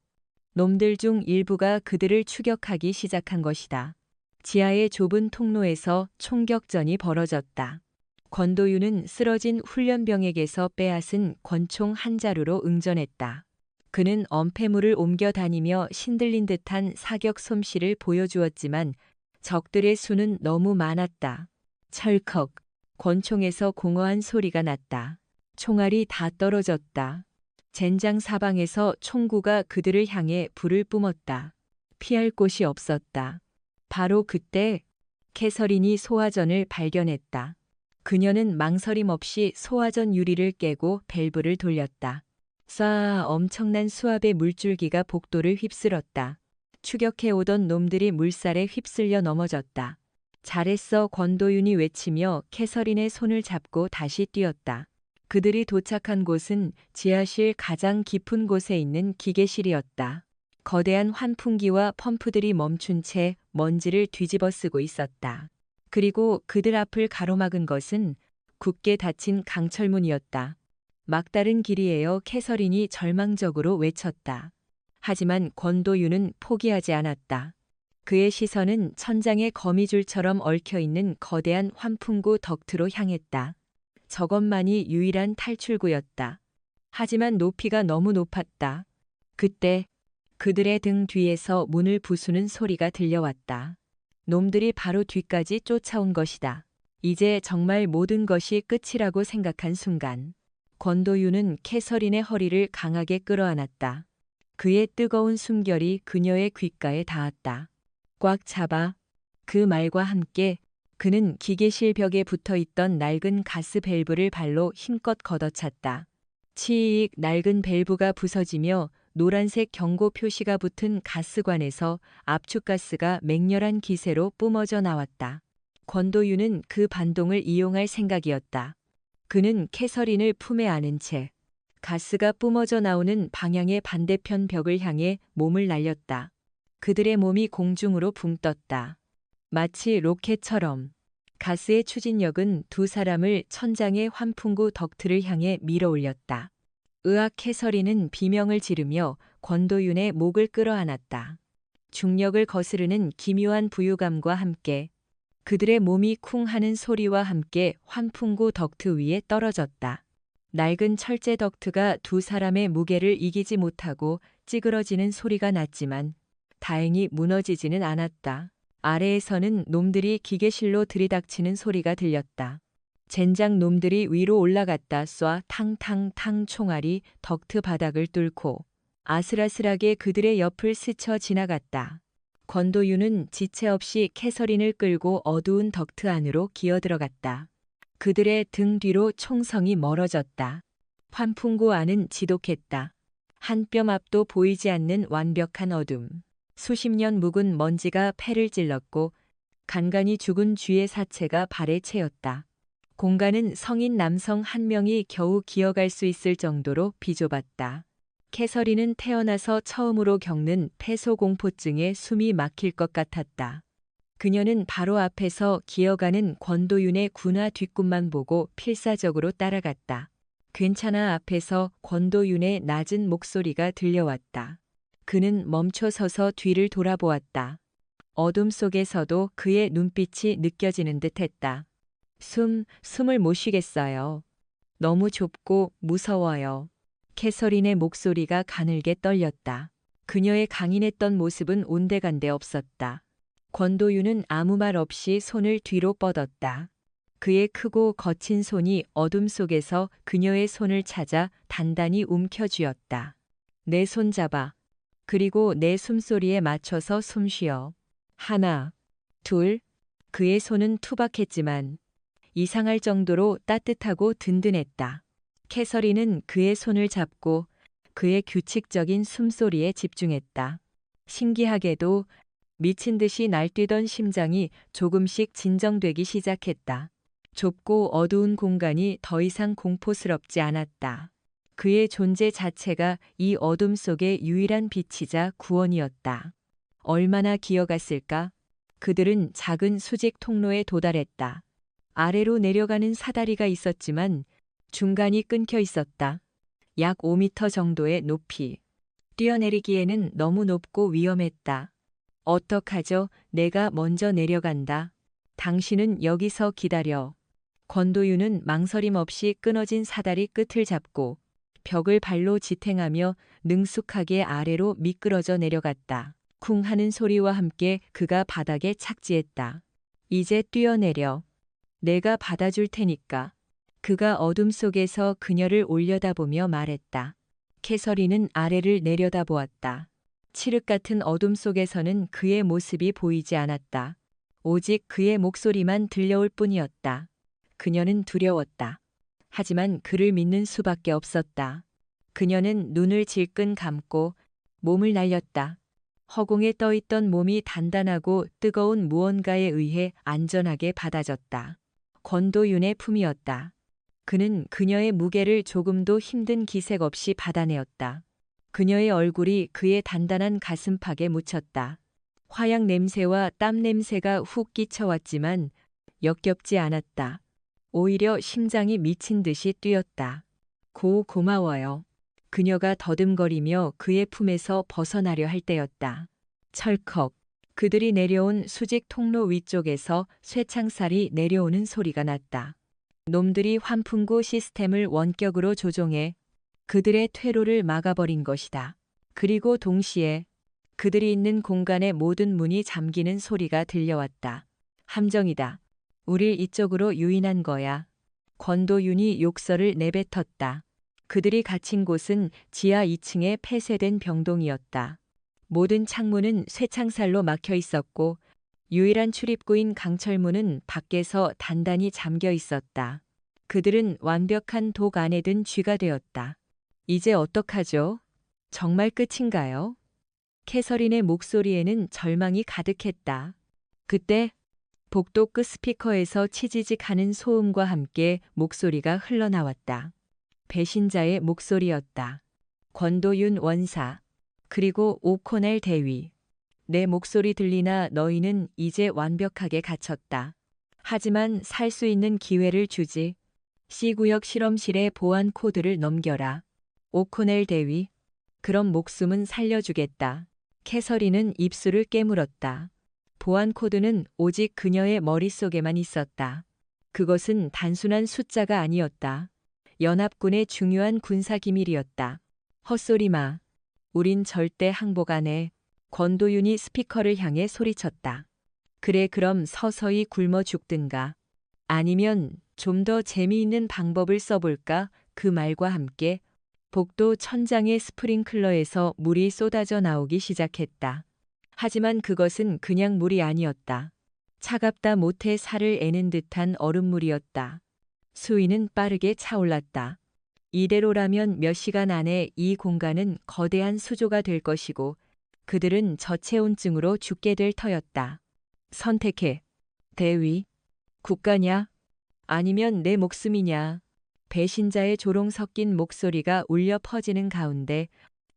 놈들 중 일부가 그들을 추격하기 시작한 것이다. 지하의 좁은 통로에서 총격전이 벌어졌다. 권도윤은 쓰러진 훈련병에게서 빼앗은 권총 한 자루로 응전했다. 그는 엄폐물을 옮겨 다니며 신들린 듯한 사격 솜씨를 보여주었지만 적들의 수는 너무 많았다. 철컥, 권총에서 공허한 소리가 났다. 총알이 다 떨어졌다. 젠장 사방에서 총구가 그들을 향해 불을 뿜었다. 피할 곳이 없었다. 바로 그때 캐서린이 소화전을 발견했다. 그녀는 망설임 없이 소화전 유리를 깨고 밸브를 돌렸다. 쏴 엄청난 수압의 물줄기가 복도를 휩쓸었다. 추격해오던 놈들이 물살에 휩쓸려 넘어졌다. 잘했어 권도윤이 외치며 캐서린의 손을 잡고 다시 뛰었다. 그들이 도착한 곳은 지하실 가장 깊은 곳에 있는 기계실이었다. 거대한 환풍기와 펌프들이 멈춘 채 먼지를 뒤집어 쓰고 있었다. 그리고 그들 앞을 가로막은 것은 굳게 닫힌 강철문이었다. 막다른 길이에요. 캐서린이 절망적으로 외쳤다. 하지만 권도윤은 포기하지 않았다. 그의 시선은 천장에 거미줄처럼 얽혀있는 거대한 환풍구 덕트로 향했다. 저것만이 유일한 탈출구였다. 하지만 높이가 너무 높았다. 그때 그들의 등 뒤에서 문을 부수는 소리가 들려왔다. 놈들이 바로 뒤까지 쫓아온 것이다. 이제 정말 모든 것이 끝이라고 생각한 순간 권도윤은 캐서린의 허리를 강하게 끌어안았다. 그의 뜨거운 숨결이 그녀의 귓가에 닿았다. 꽉 잡아. 그 말과 함께 그는 기계실 벽에 붙어 있던 낡은 가스 밸브를 발로 힘껏 걷어찼다. 치익 낡은 밸브가 부서지며 노란색 경고 표시가 붙은 가스관에서 압축가스가 맹렬한 기세로 뿜어져 나왔다. 권도윤은 그 반동을 이용할 생각이었다. 그는 캐서린을 품에 안은 채 가스가 뿜어져 나오는 방향의 반대편 벽을 향해 몸을 날렸다. 그들의 몸이 공중으로 붕 떴다. 마치 로켓처럼. 가스의 추진력은 두 사람을 천장의 환풍구 덕트를 향해 밀어 올렸다. 의학 캐서린은 비명을 지르며 권도윤의 목을 끌어안았다. 중력을 거스르는 기묘한 부유감과 함께 그들의 몸이 쿵 하는 소리와 함께 환풍구 덕트 위에 떨어졌다. 낡은 철제 덕트가 두 사람의 무게를 이기지 못하고 찌그러지는 소리가 났지만 다행히 무너지지는 않았다. 아래에서는 놈들이 기계실로 들이닥치는 소리가 들렸다. 젠장 놈들이 위로 올라갔다 쏴 탕탕탕 총알이 덕트 바닥을 뚫고 아슬아슬하게 그들의 옆을 스쳐 지나갔다. 권도윤은 지체 없이 캐서린을 끌고 어두운 덕트 안으로 기어들어갔다. 그들의 등 뒤로 총성이 멀어졌다. 환풍구 안은 지독했다. 한 뼘 앞도 보이지 않는 완벽한 어둠. 수십 년 묵은 먼지가 폐를 찔렀고 간간히 죽은 쥐의 사체가 발에 채였다. 공간은 성인 남성 한 명이 겨우 기어갈 수 있을 정도로 비좁았다. 캐서린은 태어나서 처음으로 겪는 폐소공포증에 숨이 막힐 것 같았다. 그녀는 바로 앞에서 기어가는 권도윤의 군화 뒷꿈만 보고 필사적으로 따라갔다. 괜찮아 앞에서 권도윤의 낮은 목소리가 들려왔다. 그는 멈춰 서서 뒤를 돌아보았다. 어둠 속에서도 그의 눈빛이 느껴지는 듯했다. 숨을 못 쉬겠어요. 너무 좁고 무서워요. 캐서린의 목소리가 가늘게 떨렸다. 그녀의 강인했던 모습은 온데간데 없었다. 권도윤은 아무 말 없이 손을 뒤로 뻗었다. 그의 크고 거친 손이 어둠 속에서 그녀의 손을 찾아 단단히 움켜쥐었다. 내 손 잡아. 그리고 내 숨소리에 맞춰서 숨 쉬어. 하나, 둘. 그의 손은 투박했지만 이상할 정도로 따뜻하고 든든했다. 캐서린은 그의 손을 잡고 그의 규칙적인 숨소리에 집중했다. 신기하게도 미친 듯이 날뛰던 심장이 조금씩 진정되기 시작했다. 좁고 어두운 공간이 더 이상 공포스럽지 않았다. 그의 존재 자체가 이 어둠 속의 유일한 빛이자 구원이었다. 얼마나 기어갔을까? 그들은 작은 수직 통로에 도달했다. 아래로 내려가는 사다리가 있었지만 중간이 끊겨 있었다. 약 5m 정도의 높이. 뛰어내리기에는 너무 높고 위험했다. 어떡하죠? 내가 먼저 내려간다. 당신은 여기서 기다려. 권도윤은 망설임 없이 끊어진 사다리 끝을 잡고 벽을 발로 지탱하며 능숙하게 아래로 미끄러져 내려갔다. 쿵 하는 소리와 함께 그가 바닥에 착지했다. 이제 뛰어내려. 내가 받아줄 테니까. 그가 어둠 속에서 그녀를 올려다보며 말했다. 캐서린은 아래를 내려다보았다. 칠흑 같은 어둠 속에서는 그의 모습이 보이지 않았다. 오직 그의 목소리만 들려올 뿐이었다. 그녀는 두려웠다. 하지만 그를 믿는 수밖에 없었다. 그녀는 눈을 질끈 감고 몸을 날렸다. 허공에 떠있던 몸이 단단하고 뜨거운 무언가에 의해 안전하게 받아졌다. 권도윤의 품이었다. 그는 그녀의 무게를 조금도 힘든 기색 없이 받아내었다. 그녀의 얼굴이 그의 단단한 가슴팍에 묻혔다. 화약 냄새와 땀 냄새가 훅 끼쳐왔지만 역겹지 않았다. 오히려 심장이 미친 듯이 뛰었다. 고마워요. 그녀가 더듬거리며 그의 품에서 벗어나려 할 때였다. 철컥. 그들이 내려온 수직 통로 위쪽에서 쇠창살이 내려오는 소리가 났다. 놈들이 환풍구 시스템을 원격으로 조종해 그들의 퇴로를 막아버린 것이다. 그리고 동시에 그들이 있는 공간의 모든 문이 잠기는 소리가 들려왔다. 함정이다. 우릴 이쪽으로 유인한 거야. 권도윤이 욕설을 내뱉었다. 그들이 갇힌 곳은 지하 2층의 폐쇄된 병동이었다. 모든 창문은 쇠창살로 막혀 있었고 유일한 출입구인 강철문은 밖에서 단단히 잠겨 있었다. 그들은 완벽한 독 안에 든 쥐가 되었다. 이제 어떡하죠? 정말 끝인가요? 캐서린의 목소리에는 절망이 가득했다. 그때 복도 끝 스피커에서 치지직 하는 소음과 함께 목소리가 흘러나왔다. 배신자의 목소리였다. 권도윤 원사, 그리고 오코넬 대위. 내 목소리 들리나 너희는 이제 완벽하게 갇혔다. 하지만 살 수 있는 기회를 주지. C구역 실험실의 보안 코드를 넘겨라. 오코넬 대위. 그럼 목숨은 살려주겠다. 캐서린은 입술을 깨물었다. 보안 코드는 오직 그녀의 머릿속에만 있었다. 그것은 단순한 숫자가 아니었다. 연합군의 중요한 군사 기밀이었다. 헛소리 마. 우린 절대 항복 안 해. 권도윤이 스피커를 향해 소리쳤다. 그래 그럼 서서히 굶어 죽든가. 아니면 좀 더 재미있는 방법을 써볼까? 그 말과 함께 복도 천장의 스프링클러에서 물이 쏟아져 나오기 시작했다. 하지만 그것은 그냥 물이 아니었다. 차갑다 못해 살을 애는 듯한 얼음물이었다. 수위는 빠르게 차올랐다. 이대로라면 몇 시간 안에 이 공간은 거대한 수조가 될 것이고 그들은 저체온증으로 죽게 될 터였다. 선택해. 대위. 국가냐? 아니면 내 목숨이냐? 배신자의 조롱 섞인 목소리가 울려 퍼지는 가운데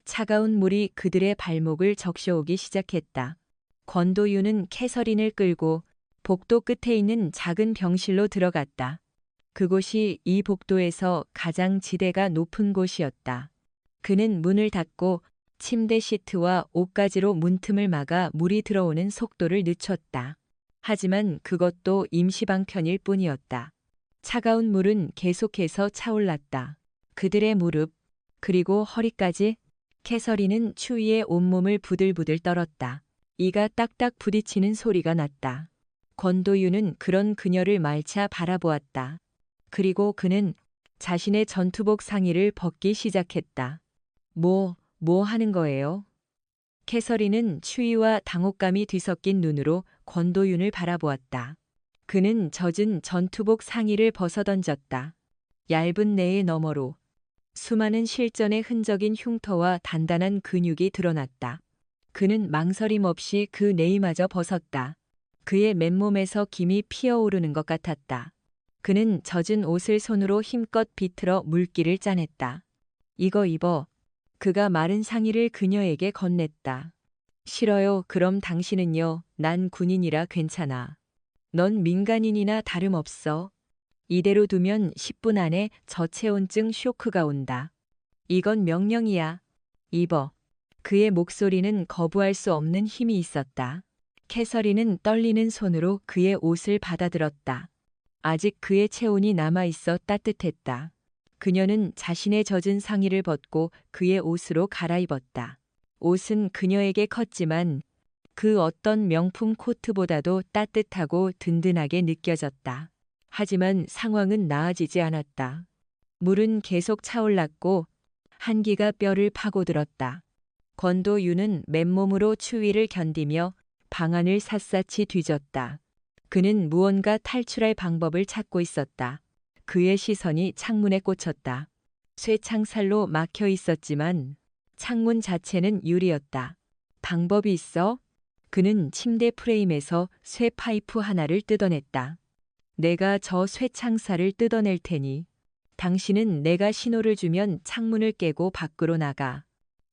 차가운 물이 그들의 발목을 적셔오기 시작했다. 권도윤은 캐서린을 끌고 복도 끝에 있는 작은 병실로 들어갔다. 그곳이 이 복도에서 가장 지대가 높은 곳이었다. 그는 문을 닫고 침대 시트와 옷가지로 문틈을 막아 물이 들어오는 속도를 늦췄다. 하지만 그것도 임시방편일 뿐이었다. 차가운 물은 계속해서 차올랐다. 그들의 무릎, 그리고 허리까지. 캐서린은 추위에 온몸을 부들부들 떨었다. 이가 딱딱 부딪히는 소리가 났다. 권도윤은 그런 그녀를 말차 바라보았다. 그리고 그는 자신의 전투복 상의를 벗기 시작했다. 뭐 하는 거예요? 캐서린은 추위와 당혹감이 뒤섞인 눈으로 권도윤을 바라보았다. 그는 젖은 전투복 상의를 벗어던졌다. 얇은 내의 너머로 수많은 실전의 흔적인 흉터와 단단한 근육이 드러났다. 그는 망설임 없이 그 내의마저 벗었다. 그의 맨몸에서 김이 피어오르는 것 같았다. 그는 젖은 옷을 손으로 힘껏 비틀어 물기를 짜냈다. 이거 입어. 그가 마른 상의를 그녀에게 건넸다. 싫어요. 그럼 당신은요? 난 군인이라 괜찮아. 넌 민간인이나 다름없어. 이대로 두면 10분 안에 저체온증 쇼크가 온다. 이건 명령이야. 입어. 그의 목소리는 거부할 수 없는 힘이 있었다. 캐서린은 떨리는 손으로 그의 옷을 받아들었다. 아직 그의 체온이 남아있어 따뜻했다. 그녀는 자신의 젖은 상의를 벗고 그의 옷으로 갈아입었다. 옷은 그녀에게 컸지만 그 어떤 명품 코트보다도 따뜻하고 든든하게 느껴졌다. 하지만 상황은 나아지지 않았다. 물은 계속 차올랐고 한기가 뼈를 파고들었다. 권도윤은 맨몸으로 추위를 견디며 방안을 샅샅이 뒤졌다. 그는 무언가 탈출할 방법을 찾고 있었다. 그의 시선이 창문에 꽂혔다. 쇠창살로 막혀 있었지만 창문 자체는 유리였다. 방법이 있어? 그는 침대 프레임에서 쇠 파이프 하나를 뜯어냈다. 내가 저 쇠창살을 뜯어낼 테니 당신은 내가 신호를 주면 창문을 깨고 밖으로 나가.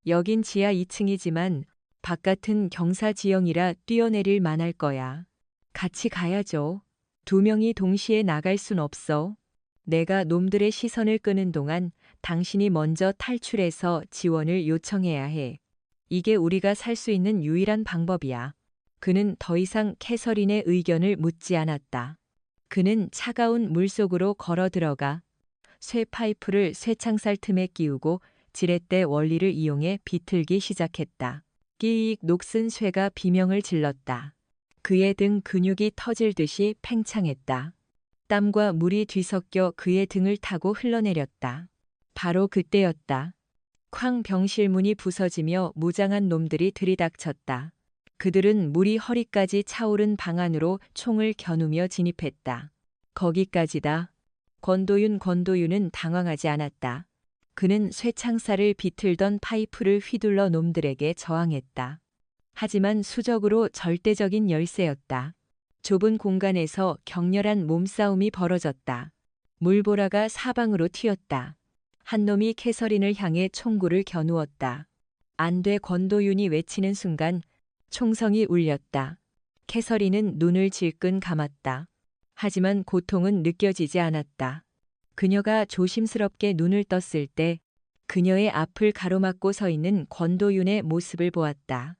여긴 지하 2층이지만 바깥은 경사 지형이라 뛰어내릴 만할 거야. 같이 가야죠. 두 명이 동시에 나갈 순 없어. 내가 놈들의 시선을 끄는 동안 당신이 먼저 탈출해서 지원을 요청해야 해. 이게 우리가 살 수 있는 유일한 방법이야. 그는 더 이상 캐서린의 의견을 묻지 않았다. 그는 차가운 물속으로 걸어 들어가 쇠 파이프를 쇠창살 틈에 끼우고 지렛대 원리를 이용해 비틀기 시작했다. 끼익 녹슨 쇠가 비명을 질렀다. 그의 등 근육이 터질 듯이 팽창했다. 땀과 물이 뒤섞여 그의 등을 타고 흘러내렸다. 바로 그때였다. 쾅 병실문이 부서지며 무장한 놈들이 들이닥쳤다. 그들은 물이 허리까지 차오른 방 안으로 총을 겨누며 진입했다. 거기까지다. 권도윤은 당황하지 않았다. 그는 쇠창살을 비틀던 파이프를 휘둘러 놈들에게 저항했다. 하지만 수적으로 절대적인 열세였다. 좁은 공간에서 격렬한 몸싸움이 벌어졌다. 물보라가 사방으로 튀었다. 한 놈이 캐서린을 향해 총구를 겨누었다. 안 돼 권도윤이 외치는 순간 총성이 울렸다. 캐서린은 눈을 질끈 감았다. 하지만 고통은 느껴지지 않았다. 그녀가 조심스럽게 눈을 떴을 때 그녀의 앞을 가로막고 서 있는 권도윤의 모습을 보았다.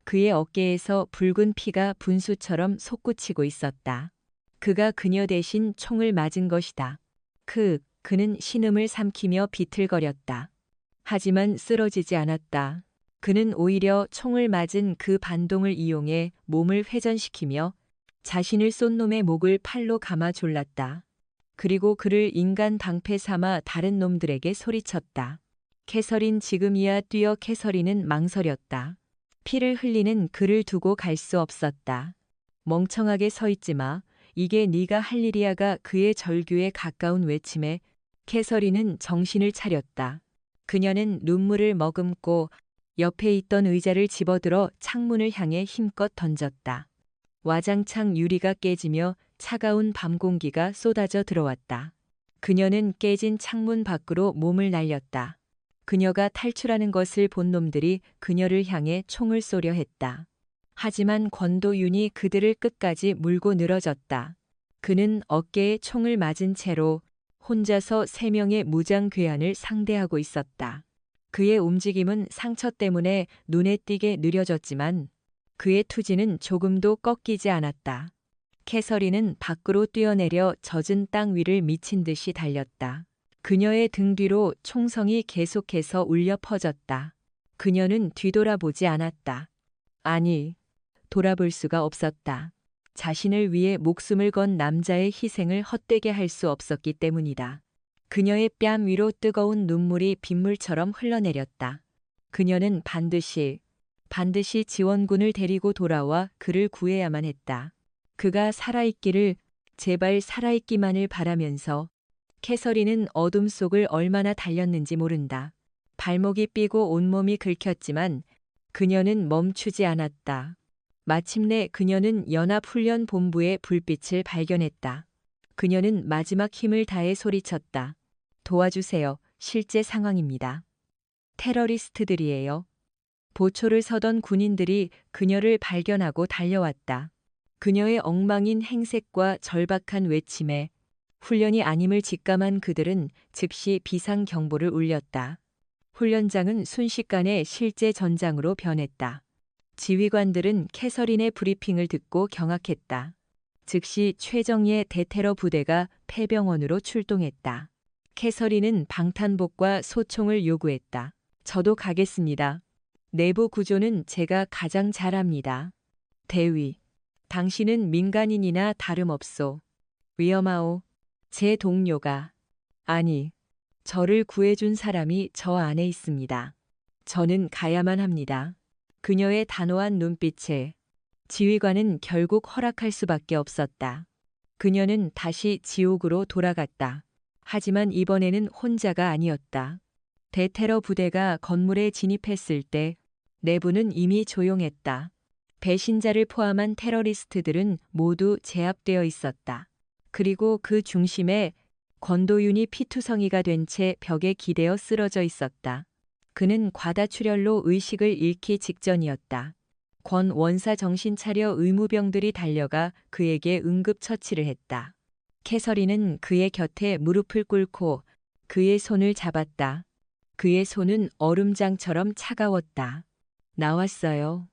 그의 어깨에서 붉은 피가 분수처럼 솟구치고 있었다. 그가 그녀 대신 총을 맞은 것이다. 그는 신음을 삼키며 비틀거렸다. 하지만 쓰러지지 않았다. 그는 오히려 총을 맞은 그 반동을 이용해 몸을 회전시키며 자신을 쏜 놈의 목을 팔로 감아 졸랐다. 그리고 그를 인간 방패 삼아 다른 놈들에게 소리쳤다. 캐서린 지금이야 뛰어. 캐서린은 망설였다. 피를 흘리는 그를 두고 갈 수 없었다. 멍청하게 서 있지 마. 이게 네가 할 일이야가 그의 절규에 가까운 외침에 캐서린은 정신을 차렸다. 그녀는 눈물을 머금고 옆에 있던 의자를 집어들어 창문을 향해 힘껏 던졌다. 와장창 유리가 깨지며 차가운 밤 공기가 쏟아져 들어왔다. 그녀는 깨진 창문 밖으로 몸을 날렸다. 그녀가 탈출하는 것을 본 놈들이 그녀를 향해 총을 쏘려 했다. 하지만 권도윤이 그들을 끝까지 물고 늘어졌다. 그는 어깨에 총을 맞은 채로 혼자서 3명의 무장 괴한을 상대하고 있었다. 그의 움직임은 상처 때문에 눈에 띄게 느려졌지만 그의 투지는 조금도 꺾이지 않았다. 캐서린은 밖으로 뛰어내려 젖은 땅 위를 미친 듯이 달렸다. 그녀의 등 뒤로 총성이 계속해서 울려 퍼졌다. 그녀는 뒤돌아보지 않았다. 아니, 돌아볼 수가 없었다. 자신을 위해 목숨을 건 남자의 희생을 헛되게 할 수 없었기 때문이다. 그녀의 뺨 위로 뜨거운 눈물이 빗물처럼 흘러내렸다. 그녀는 반드시 지원군을 데리고 돌아와 그를 구해야만 했다. 그가 살아있기를, 제발 살아있기만을 바라면서 캐서린은 어둠 속을 얼마나 달렸는지 모른다. 발목이 삐고 온몸이 긁혔지만 그녀는 멈추지 않았다. 마침내 그녀는 연합훈련본부의 불빛을 발견했다. 그녀는 마지막 힘을 다해 소리쳤다. 도와주세요. 실제 상황입니다. 테러리스트들이에요. 보초를 서던 군인들이 그녀를 발견하고 달려왔다. 그녀의 엉망인 행색과 절박한 외침에 훈련이 아님을 직감한 그들은 즉시 비상경보를 울렸다. 훈련장은 순식간에 실제 전장으로 변했다. 지휘관들은 캐서린의 브리핑을 듣고 경악했다. 즉시 최정예 대테러 부대가 폐병원으로 출동했다. 캐서린은 방탄복과 소총을 요구했다. 저도 가겠습니다. 내부 구조는 제가 가장 잘합니다. 대위, 당신은 민간인이나 다름없소. 위험하오. 제 동료가, 아니, 저를 구해준 사람이 저 안에 있습니다. 저는 가야만 합니다. 그녀의 단호한 눈빛에 지휘관은 결국 허락할 수밖에 없었다. 그녀는 다시 지옥으로 돌아갔다. 하지만 이번에는 혼자가 아니었다. 대테러 부대가 건물에 진입했을 때 내부는 이미 조용했다. 배신자를 포함한 테러리스트들은 모두 제압되어 있었다. 그리고 그 중심에 권도윤이 피투성이가 된 채 벽에 기대어 쓰러져 있었다. 그는 과다출혈로 의식을 잃기 직전이었다. 권 원사 정신 차려 의무병들이 달려가 그에게 응급처치를 했다. 캐서린은 그의 곁에 무릎을 꿇고 그의 손을 잡았다. 그의 손은 얼음장처럼 차가웠다. 나왔어요.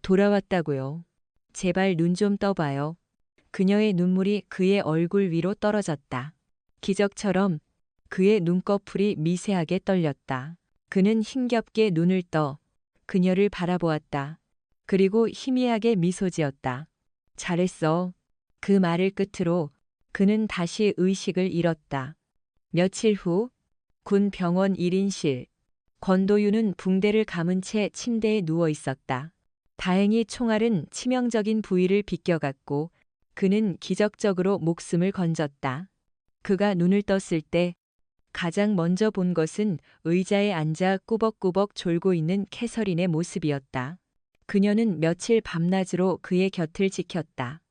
돌아왔다고요. 제발 눈 좀 떠봐요. 그녀의 눈물이 그의 얼굴 위로 떨어졌다. 기적처럼 그의 눈꺼풀이 미세하게 떨렸다. 그는 힘겹게 눈을 떠 그녀를 바라보았다. 그리고 희미하게 미소 지었다. 잘했어. 그 말을 끝으로 그는 다시 의식을 잃었다. 며칠 후 군 병원 1인실. 권도윤은 붕대를 감은 채 침대에 누워 있었다. 다행히 총알은 치명적인 부위를 비껴갔고 그는 기적적으로 목숨을 건졌다. 그가 눈을 떴을 때 가장 먼저 본 것은 의자에 앉아 꾸벅꾸벅 졸고 있는 캐서린의 모습이었다. 그녀는 며칠 밤낮으로 그의 곁을 지켰다.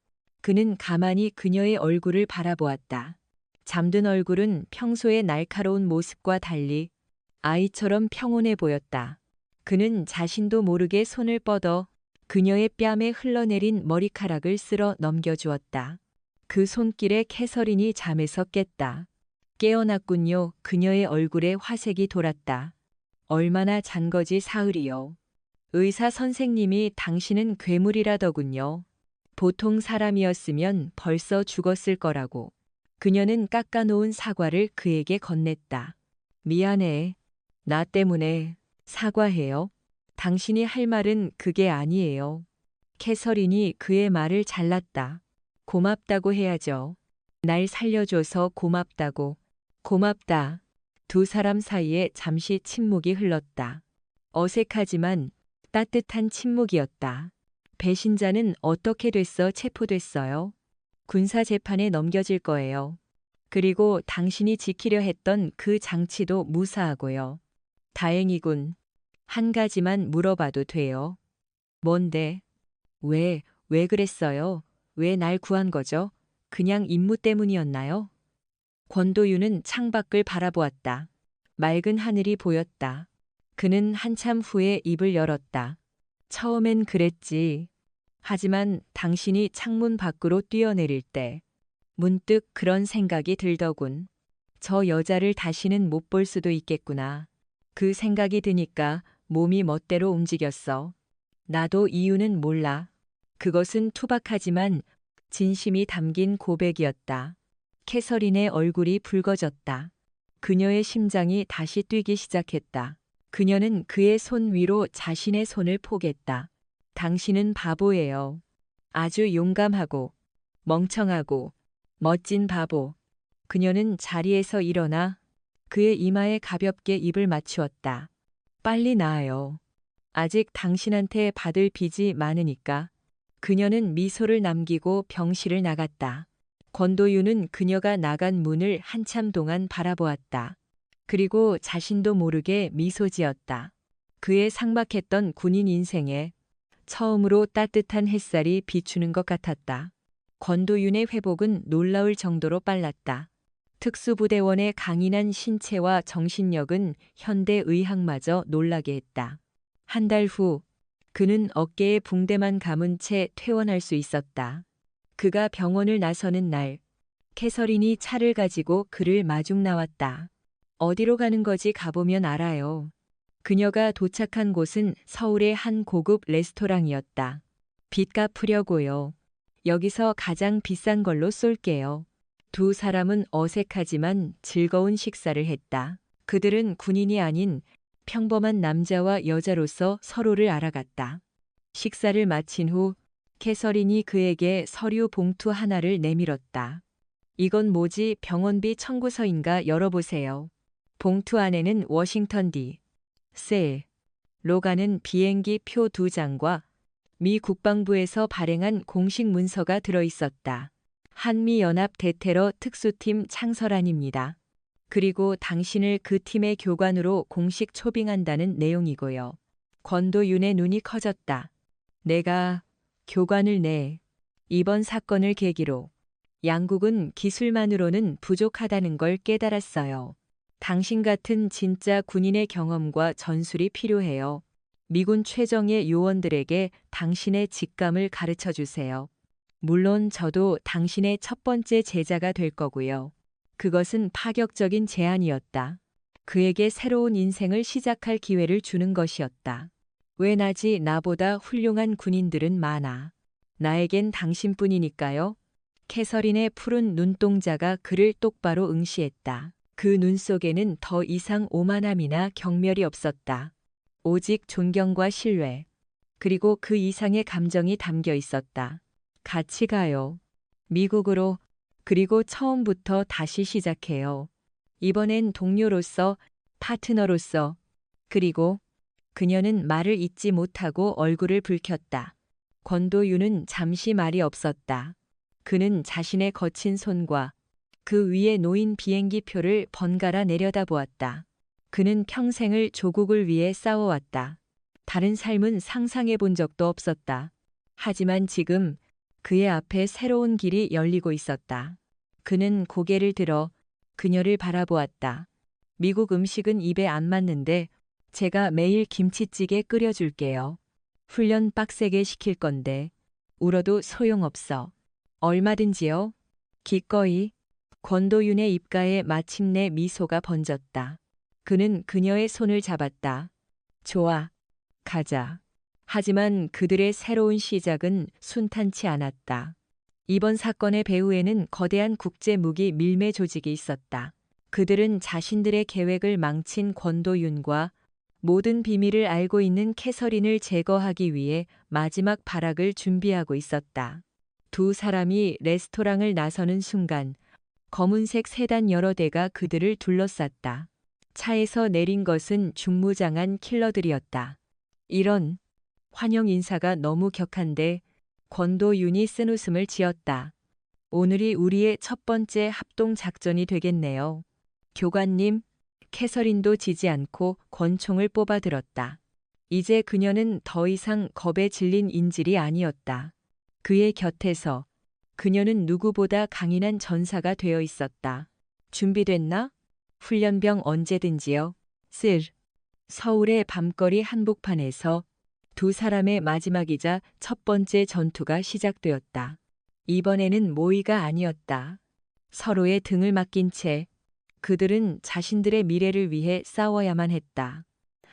그는 가만히 그녀의 얼굴을 바라보았다. 잠든 얼굴은 평소의 날카로운 모습과 달리 아이처럼 평온해 보였다. 그는 자신도 모르게 손을 뻗어 그녀의 뺨에 흘러내린 머리카락을 쓸어 넘겨주었다. 그 손길에 캐서린이 잠에서 깼다. 깨어났군요. 그녀의 얼굴에 화색이 돌았다. 얼마나 잔 거지 사흘이요. 의사 선생님이 당신은 괴물이라더군요. 보통 사람이었으면 벌써 죽었을 거라고. 그녀는 깎아놓은 사과를 그에게 건넸다. 미안해. 나 때문에 사과해요. 당신이 할 말은 그게 아니에요. 캐서린이 그의 말을 잘랐다. 고맙다고 해야죠. 날 살려줘서 고맙다고. 고맙다. 두 사람 사이에 잠시 침묵이 흘렀다. 어색하지만 따뜻한 침묵이었다. 배신자는 어떻게 됐어? 체포됐어요? 군사 재판에 넘겨질 거예요. 그리고 당신이 지키려 했던 그 장치도 무사하고요. 다행이군. 한 가지만 물어봐도 돼요. 뭔데? 왜 그랬어요? 왜 날 구한 거죠? 그냥 임무 때문이었나요? 권도윤은 창밖을 바라보았다. 맑은 하늘이 보였다. 그는 한참 후에 입을 열었다. 처음엔 그랬지. 하지만 당신이 창문 밖으로 뛰어내릴 때 문득 그런 생각이 들더군. 저 여자를 다시는 못 볼 수도 있겠구나. 그 생각이 드니까 몸이 멋대로 움직였어. 나도 이유는 몰라. 그것은 투박하지만 진심이 담긴 고백이었다. 캐서린의 얼굴이 붉어졌다. 그녀의 심장이 다시 뛰기 시작했다. 그녀는 그의 손 위로 자신의 손을 포겠다. 당신은 바보예요. 아주 용감하고 멍청하고 멋진 바보. 그녀는 자리에서 일어나 그의 이마에 가볍게 입을 맞추었다. 빨리 나아요. 아직 당신한테 받을 빚이 많으니까. 그녀는 미소를 남기고 병실을 나갔다. 권도윤은 그녀가 나간 문을 한참 동안 바라보았다. 그리고 자신도 모르게 미소 지었다. 그의 삭막했던 군인 인생에 처음으로 따뜻한 햇살이 비추는 것 같았다. 권도윤의 회복은 놀라울 정도로 빨랐다. 특수부대원의 강인한 신체와 정신력은 현대 의학마저 놀라게 했다. 한 달 후, 그는 어깨에 붕대만 감은 채 퇴원할 수 있었다. 그가 병원을 나서는 날, 캐서린이 차를 가지고 그를 마중 나왔다. 어디로 가는 거지? 가보면 알아요. 그녀가 도착한 곳은 서울의 한 고급 레스토랑이었다. 빚 갚으려고요. 여기서 가장 비싼 걸로 쏠게요. 두 사람은 어색하지만 즐거운 식사를 했다. 그들은 군인이 아닌 평범한 남자와 여자로서 서로를 알아갔다. 식사를 마친 후 캐서린이 그에게 서류 봉투 하나를 내밀었다. 이건 뭐지? 병원비 청구서인가? 열어보세요. 봉투 안에는 워싱턴 D.C.로 가는 비행기 표 2장과 미 국방부에서 발행한 공식 문서가 들어있었다. 한미연합 대테러 특수팀 창설안입니다. 그리고 당신을 그 팀의 교관으로 공식 초빙한다는 내용이고요. 권도윤의 눈이 커졌다. 내가 교관을 이번 사건을 계기로 양국은 기술만으로는 부족하다는 걸 깨달았어요. 당신 같은 진짜 군인의 경험과 전술이 필요해요. 미군 최정예 요원들에게 당신의 직감을 가르쳐 주세요. 물론 저도 당신의 첫 번째 제자가 될 거고요. 그것은 파격적인 제안이었다. 그에게 새로운 인생을 시작할 기회를 주는 것이었다. 왜 나지? 나보다 훌륭한 군인들은 많아. 나에겐 당신뿐이니까요. 캐서린의 푸른 눈동자가 그를 똑바로 응시했다. 그 눈 속에는 더 이상 오만함이나 경멸이 없었다. 오직 존경과 신뢰, 그리고 그 이상의 감정이 담겨 있었다. 같이 가요. 미국으로. 그리고 처음부터 다시 시작해요. 이번엔 동료로서, 파트너로서. 그리고 그녀는 말을 잇지 못하고 얼굴을 붉혔다. 권도윤은 잠시 말이 없었다. 그는 자신의 거친 손과 그 위에 놓인 비행기 표를 번갈아 내려다보았다. 그는 평생을 조국을 위해 싸워왔다. 다른 삶은 상상해 본 적도 없었다. 하지만 지금 그의 앞에 새로운 길이 열리고 있었다. 그는 고개를 들어 그녀를 바라보았다. 미국 음식은 입에 안 맞는데 제가 매일 김치찌개 끓여줄게요. 훈련 빡세게 시킬 건데 울어도 소용없어. 얼마든지요. 기꺼이. 권도윤의 입가에 마침내 미소가 번졌다. 그는 그녀의 손을 잡았다. 좋아. 가자. 하지만 그들의 새로운 시작은 순탄치 않았다. 이번 사건의 배후에는 거대한 국제 무기 밀매 조직이 있었다. 그들은 자신들의 계획을 망친 권도윤과 모든 비밀을 알고 있는 캐서린을 제거하기 위해 마지막 발악을 준비하고 있었다. 두 사람이 레스토랑을 나서는 순간 검은색 세단 여러 대가 그들을 둘러쌌다. 차에서 내린 것은 중무장한 킬러들이었다. 이런 환영 인사가 너무 격한데 권도윤이 쓴웃음을 지었다. 오늘이 우리의 첫 번째 합동 작전이 되겠네요. 교관님, 캐서린도 지지 않고 권총을 뽑아들었다. 이제 그녀는 더 이상 겁에 질린 인질이 아니었다. 그의 곁에서 그녀는 누구보다 강인한 전사가 되어 있었다. 준비됐나? 훈련병 언제든지요. 쓸. 서울의 밤거리 한복판에서 두 사람의 마지막이자 첫 번째 전투가 시작되었다. 이번에는 모의가 아니었다. 서로의 등을 맡긴 채 그들은 자신들의 미래를 위해 싸워야만 했다.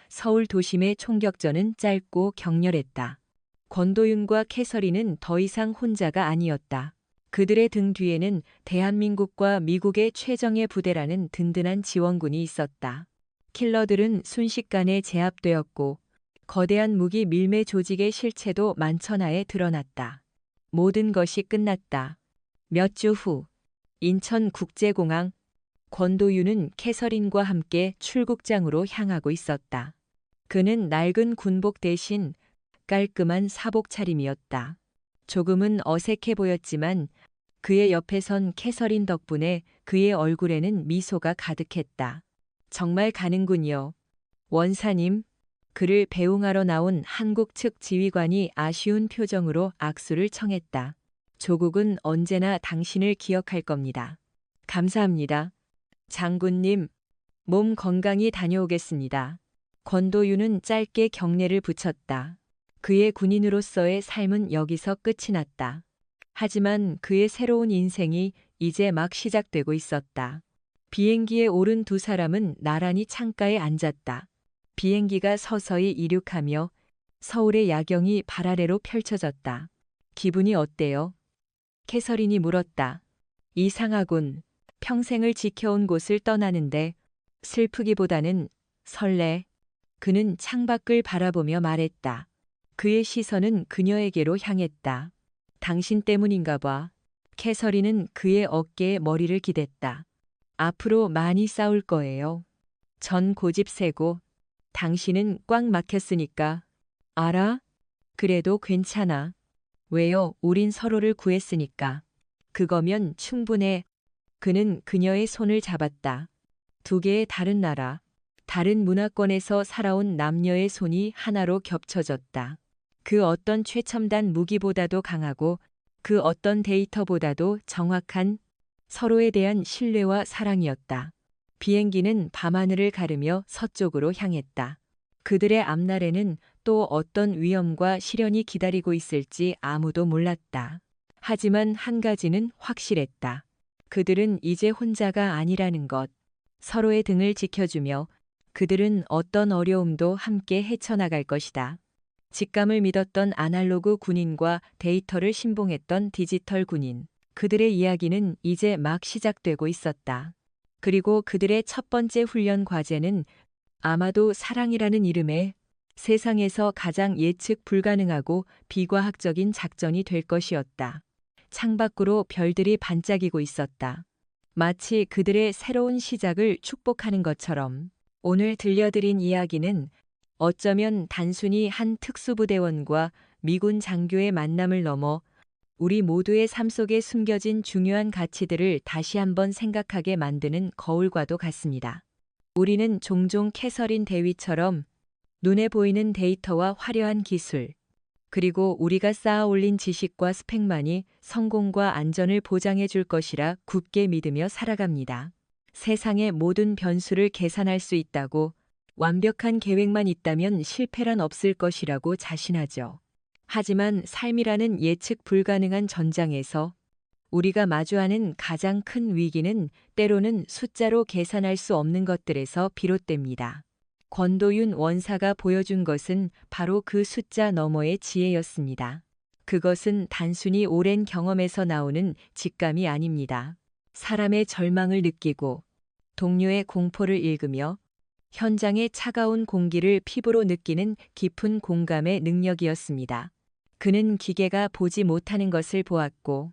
서울 도심의 총격전은 짧고 격렬했다. 권도윤과 캐서린은 더 이상 혼자가 아니었다. 그들의 등 뒤에는 대한민국과 미국의 최정예 부대라는 든든한 지원군이 있었다. 킬러들은 순식간에 제압되었고 거대한 무기 밀매 조직의 실체도 만천하에 드러났다. 모든 것이 끝났다. 몇 주 후 인천국제공항. 권도윤은 캐서린과 함께 출국장으로 향하고 있었다. 그는 낡은 군복 대신 깔끔한 사복 차림이었다. 조금은 어색해 보였지만 그의 옆에 선 캐서린 덕분에 그의 얼굴에는 미소가 가득했다. 정말 가는군요. 원사님. 그를 배웅하러 나온 한국 측 지휘관이 아쉬운 표정으로 악수를 청했다. 조국은 언제나 당신을 기억할 겁니다. 감사합니다. 장군님, 몸 건강히 다녀오겠습니다. 권도윤은 짧게 경례를 붙였다. 그의 군인으로서의 삶은 여기서 끝이 났다. 하지만 그의 새로운 인생이 이제 막 시작되고 있었다. 비행기에 오른 두 사람은 나란히 창가에 앉았다. 비행기가 서서히 이륙하며 서울의 야경이 발 아래로 펼쳐졌다. 기분이 어때요? 캐서린이 물었다. 이상하군. 평생을 지켜온 곳을 떠나는데 슬프기보다는 설레. 그는 창밖을 바라보며 말했다. 그의 시선은 그녀에게로 향했다. 당신 때문인가 봐. 캐서린은 그의 어깨에 머리를 기댔다. 앞으로 많이 싸울 거예요. 전 고집 세고 당신은 꽉 막혔으니까. 알아? 그래도 괜찮아. 왜요? 우린 서로를 구했으니까. 그거면 충분해. 그는 그녀의 손을 잡았다. 두 개의 다른 나라, 다른 문화권에서 살아온 남녀의 손이 하나로 겹쳐졌다. 그 어떤 최첨단 무기보다도 강하고 그 어떤 데이터보다도 정확한 서로에 대한 신뢰와 사랑이었다. 비행기는 밤하늘을 가르며 서쪽으로 향했다. 그들의 앞날에는 또 어떤 위험과 시련이 기다리고 있을지 아무도 몰랐다. 하지만 한 가지는 확실했다. 그들은 이제 혼자가 아니라는 것. 서로의 등을 지켜주며 그들은 어떤 어려움도 함께 헤쳐나갈 것이다. 직감을 믿었던 아날로그 군인과 데이터를 신봉했던 디지털 군인. 그들의 이야기는 이제 막 시작되고 있었다. 그리고 그들의 첫 번째 훈련 과제는 아마도 사랑이라는 이름의 세상에서 가장 예측 불가능하고 비과학적인 작전이 될 것이었다. 창밖으로 별들이 반짝이고 있었다. 마치 그들의 새로운 시작을 축복하는 것처럼. 오늘 들려드린 이야기는 어쩌면 단순히 한 특수부대원과 미군 장교의 만남을 넘어 우리 모두의 삶 속에 숨겨진 중요한 가치들을 다시 한번 생각하게 만드는 거울과도 같습니다. 우리는 종종 캐서린 대위처럼 눈에 보이는 데이터와 화려한 기술, 그리고 우리가 쌓아 올린 지식과 스펙만이 성공과 안전을 보장해 줄 것이라 굳게 믿으며 살아갑니다. 세상의 모든 변수를 계산할 수 있다고, 완벽한 계획만 있다면 실패란 없을 것이라고 자신하죠. 하지만 삶이라는 예측 불가능한 전장에서 우리가 마주하는 가장 큰 위기는 때로는 숫자로 계산할 수 없는 것들에서 비롯됩니다. 권도윤 원사가 보여준 것은 바로 그 숫자 너머의 지혜였습니다. 그것은 단순히 오랜 경험에서 나오는 직감이 아닙니다. 사람의 절망을 느끼고 동료의 공포를 읽으며 현장의 차가운 공기를 피부로 느끼는 깊은 공감의 능력이었습니다. 그는 기계가 보지 못하는 것을 보았고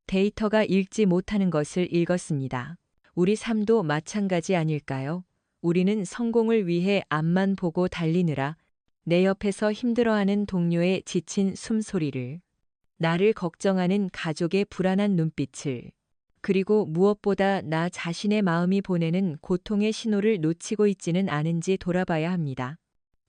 데이터가 읽지 못하는 것을 읽었습니다. 우리 삶도 마찬가지 아닐까요? 우리는 성공을 위해 앞만 보고 달리느라 내 옆에서 힘들어하는 동료의 지친 숨소리를, 나를 걱정하는 가족의 불안한 눈빛을, 그리고 무엇보다 나 자신의 마음이 보내는 고통의 신호를 놓치고 있지는 않은지 돌아봐야 합니다.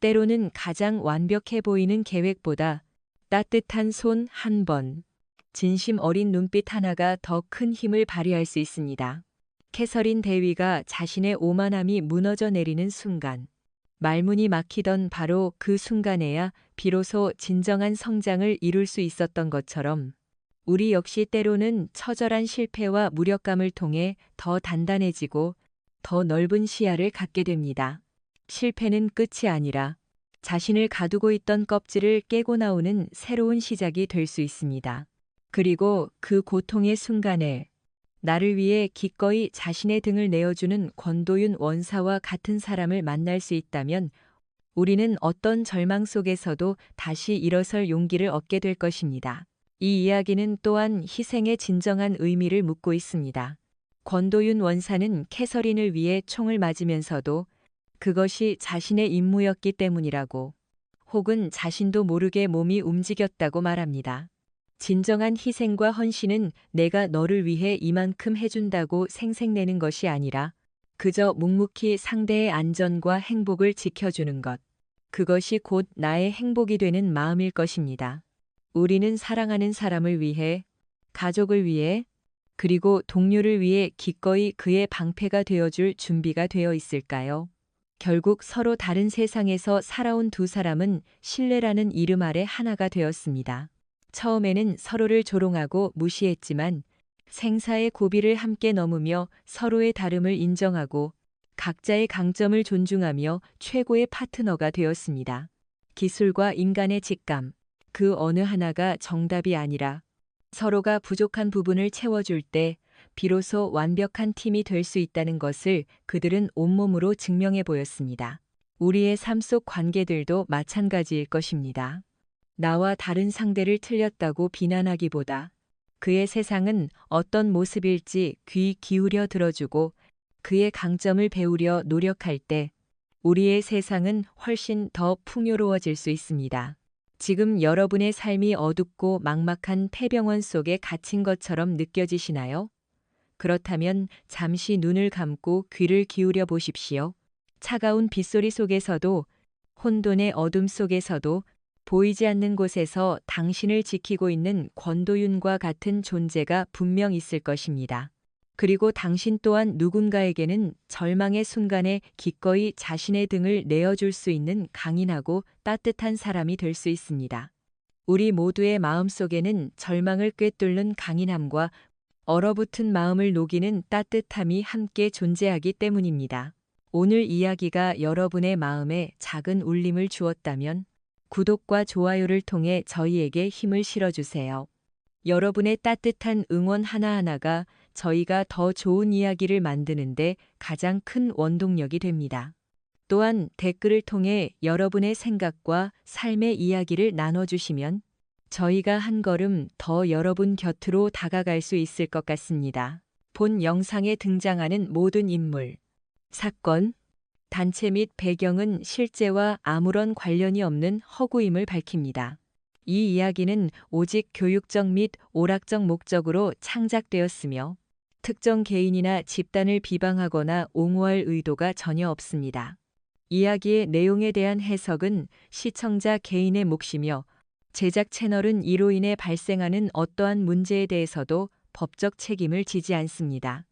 때로는 가장 완벽해 보이는 계획보다 따뜻한 손 한 번, 진심 어린 눈빛 하나가 더 큰 힘을 발휘할 수 있습니다. 캐서린 대위가 자신의 오만함이 무너져 내리는 순간, 말문이 막히던 바로 그 순간에야 비로소 진정한 성장을 이룰 수 있었던 것처럼 우리 역시 때로는 처절한 실패와 무력감을 통해 더 단단해지고 더 넓은 시야를 갖게 됩니다. 실패는 끝이 아니라 자신을 가두고 있던 껍질을 깨고 나오는 새로운 시작이 될 수 있습니다. 그리고 그 고통의 순간에 나를 위해 기꺼이 자신의 등을 내어주는 권도윤 원사와 같은 사람을 만날 수 있다면 우리는 어떤 절망 속에서도 다시 일어설 용기를 얻게 될 것입니다. 이 이야기는 또한 희생의 진정한 의미를 묻고 있습니다. 권도윤 원사는 캐서린을 위해 총을 맞으면서도 그것이 자신의 임무였기 때문이라고, 혹은 자신도 모르게 몸이 움직였다고 말합니다. 진정한 희생과 헌신은 내가 너를 위해 이만큼 해준다고 생색내는 것이 아니라 그저 묵묵히 상대의 안전과 행복을 지켜주는 것. 그것이 곧 나의 행복이 되는 마음일 것입니다. 우리는 사랑하는 사람을 위해, 가족을 위해, 그리고 동료를 위해 기꺼이 그의 방패가 되어줄 준비가 되어 있을까요? 결국 서로 다른 세상에서 살아온 두 사람은 신뢰라는 이름 아래 하나가 되었습니다. 처음에는 서로를 조롱하고 무시했지만 생사의 고비를 함께 넘으며 서로의 다름을 인정하고 각자의 강점을 존중하며 최고의 파트너가 되었습니다. 기술과 인간의 직감, 그 어느 하나가 정답이 아니라 서로가 부족한 부분을 채워줄 때 비로소 완벽한 팀이 될 수 있다는 것을 그들은 온몸으로 증명해 보였습니다. 우리의 삶 속 관계들도 마찬가지일 것입니다. 나와 다른 상대를 틀렸다고 비난하기보다 그의 세상은 어떤 모습일지 귀 기울여 들어주고 그의 강점을 배우려 노력할 때 우리의 세상은 훨씬 더 풍요로워질 수 있습니다. 지금 여러분의 삶이 어둡고 막막한 폐병원 속에 갇힌 것처럼 느껴지시나요? 그렇다면 잠시 눈을 감고 귀를 기울여 보십시오. 차가운 빗소리 속에서도, 혼돈의 어둠 속에서도 보이지 않는 곳에서 당신을 지키고 있는 권도윤과 같은 존재가 분명 있을 것입니다. 그리고 당신 또한 누군가에게는 절망의 순간에 기꺼이 자신의 등을 내어줄 수 있는 강인하고 따뜻한 사람이 될 수 있습니다. 우리 모두의 마음속에는 절망을 꿰뚫는 강인함과 얼어붙은 마음을 녹이는 따뜻함이 함께 존재하기 때문입니다. 오늘 이야기가 여러분의 마음에 작은 울림을 주었다면 구독과 좋아요를 통해 저희에게 힘을 실어주세요. 여러분의 따뜻한 응원 하나하나가 저희가 더 좋은 이야기를 만드는데 가장 큰 원동력이 됩니다. 또한 댓글을 통해 여러분의 생각과 삶의 이야기를 나눠주시면 저희가 한 걸음 더 여러분 곁으로 다가갈 수 있을 것 같습니다. 본 영상에 등장하는 모든 인물, 사건, 단체 및 배경은 실제와 아무런 관련이 없는 허구임을 밝힙니다. 이 이야기는 오직 교육적 및 오락적 목적으로 창작되었으며 특정 개인이나 집단을 비방하거나 옹호할 의도가 전혀 없습니다. 이야기의 내용에 대한 해석은 시청자 개인의 몫이며 제작 채널은 이로 인해 발생하는 어떠한 문제에 대해서도 법적 책임을 지지 않습니다.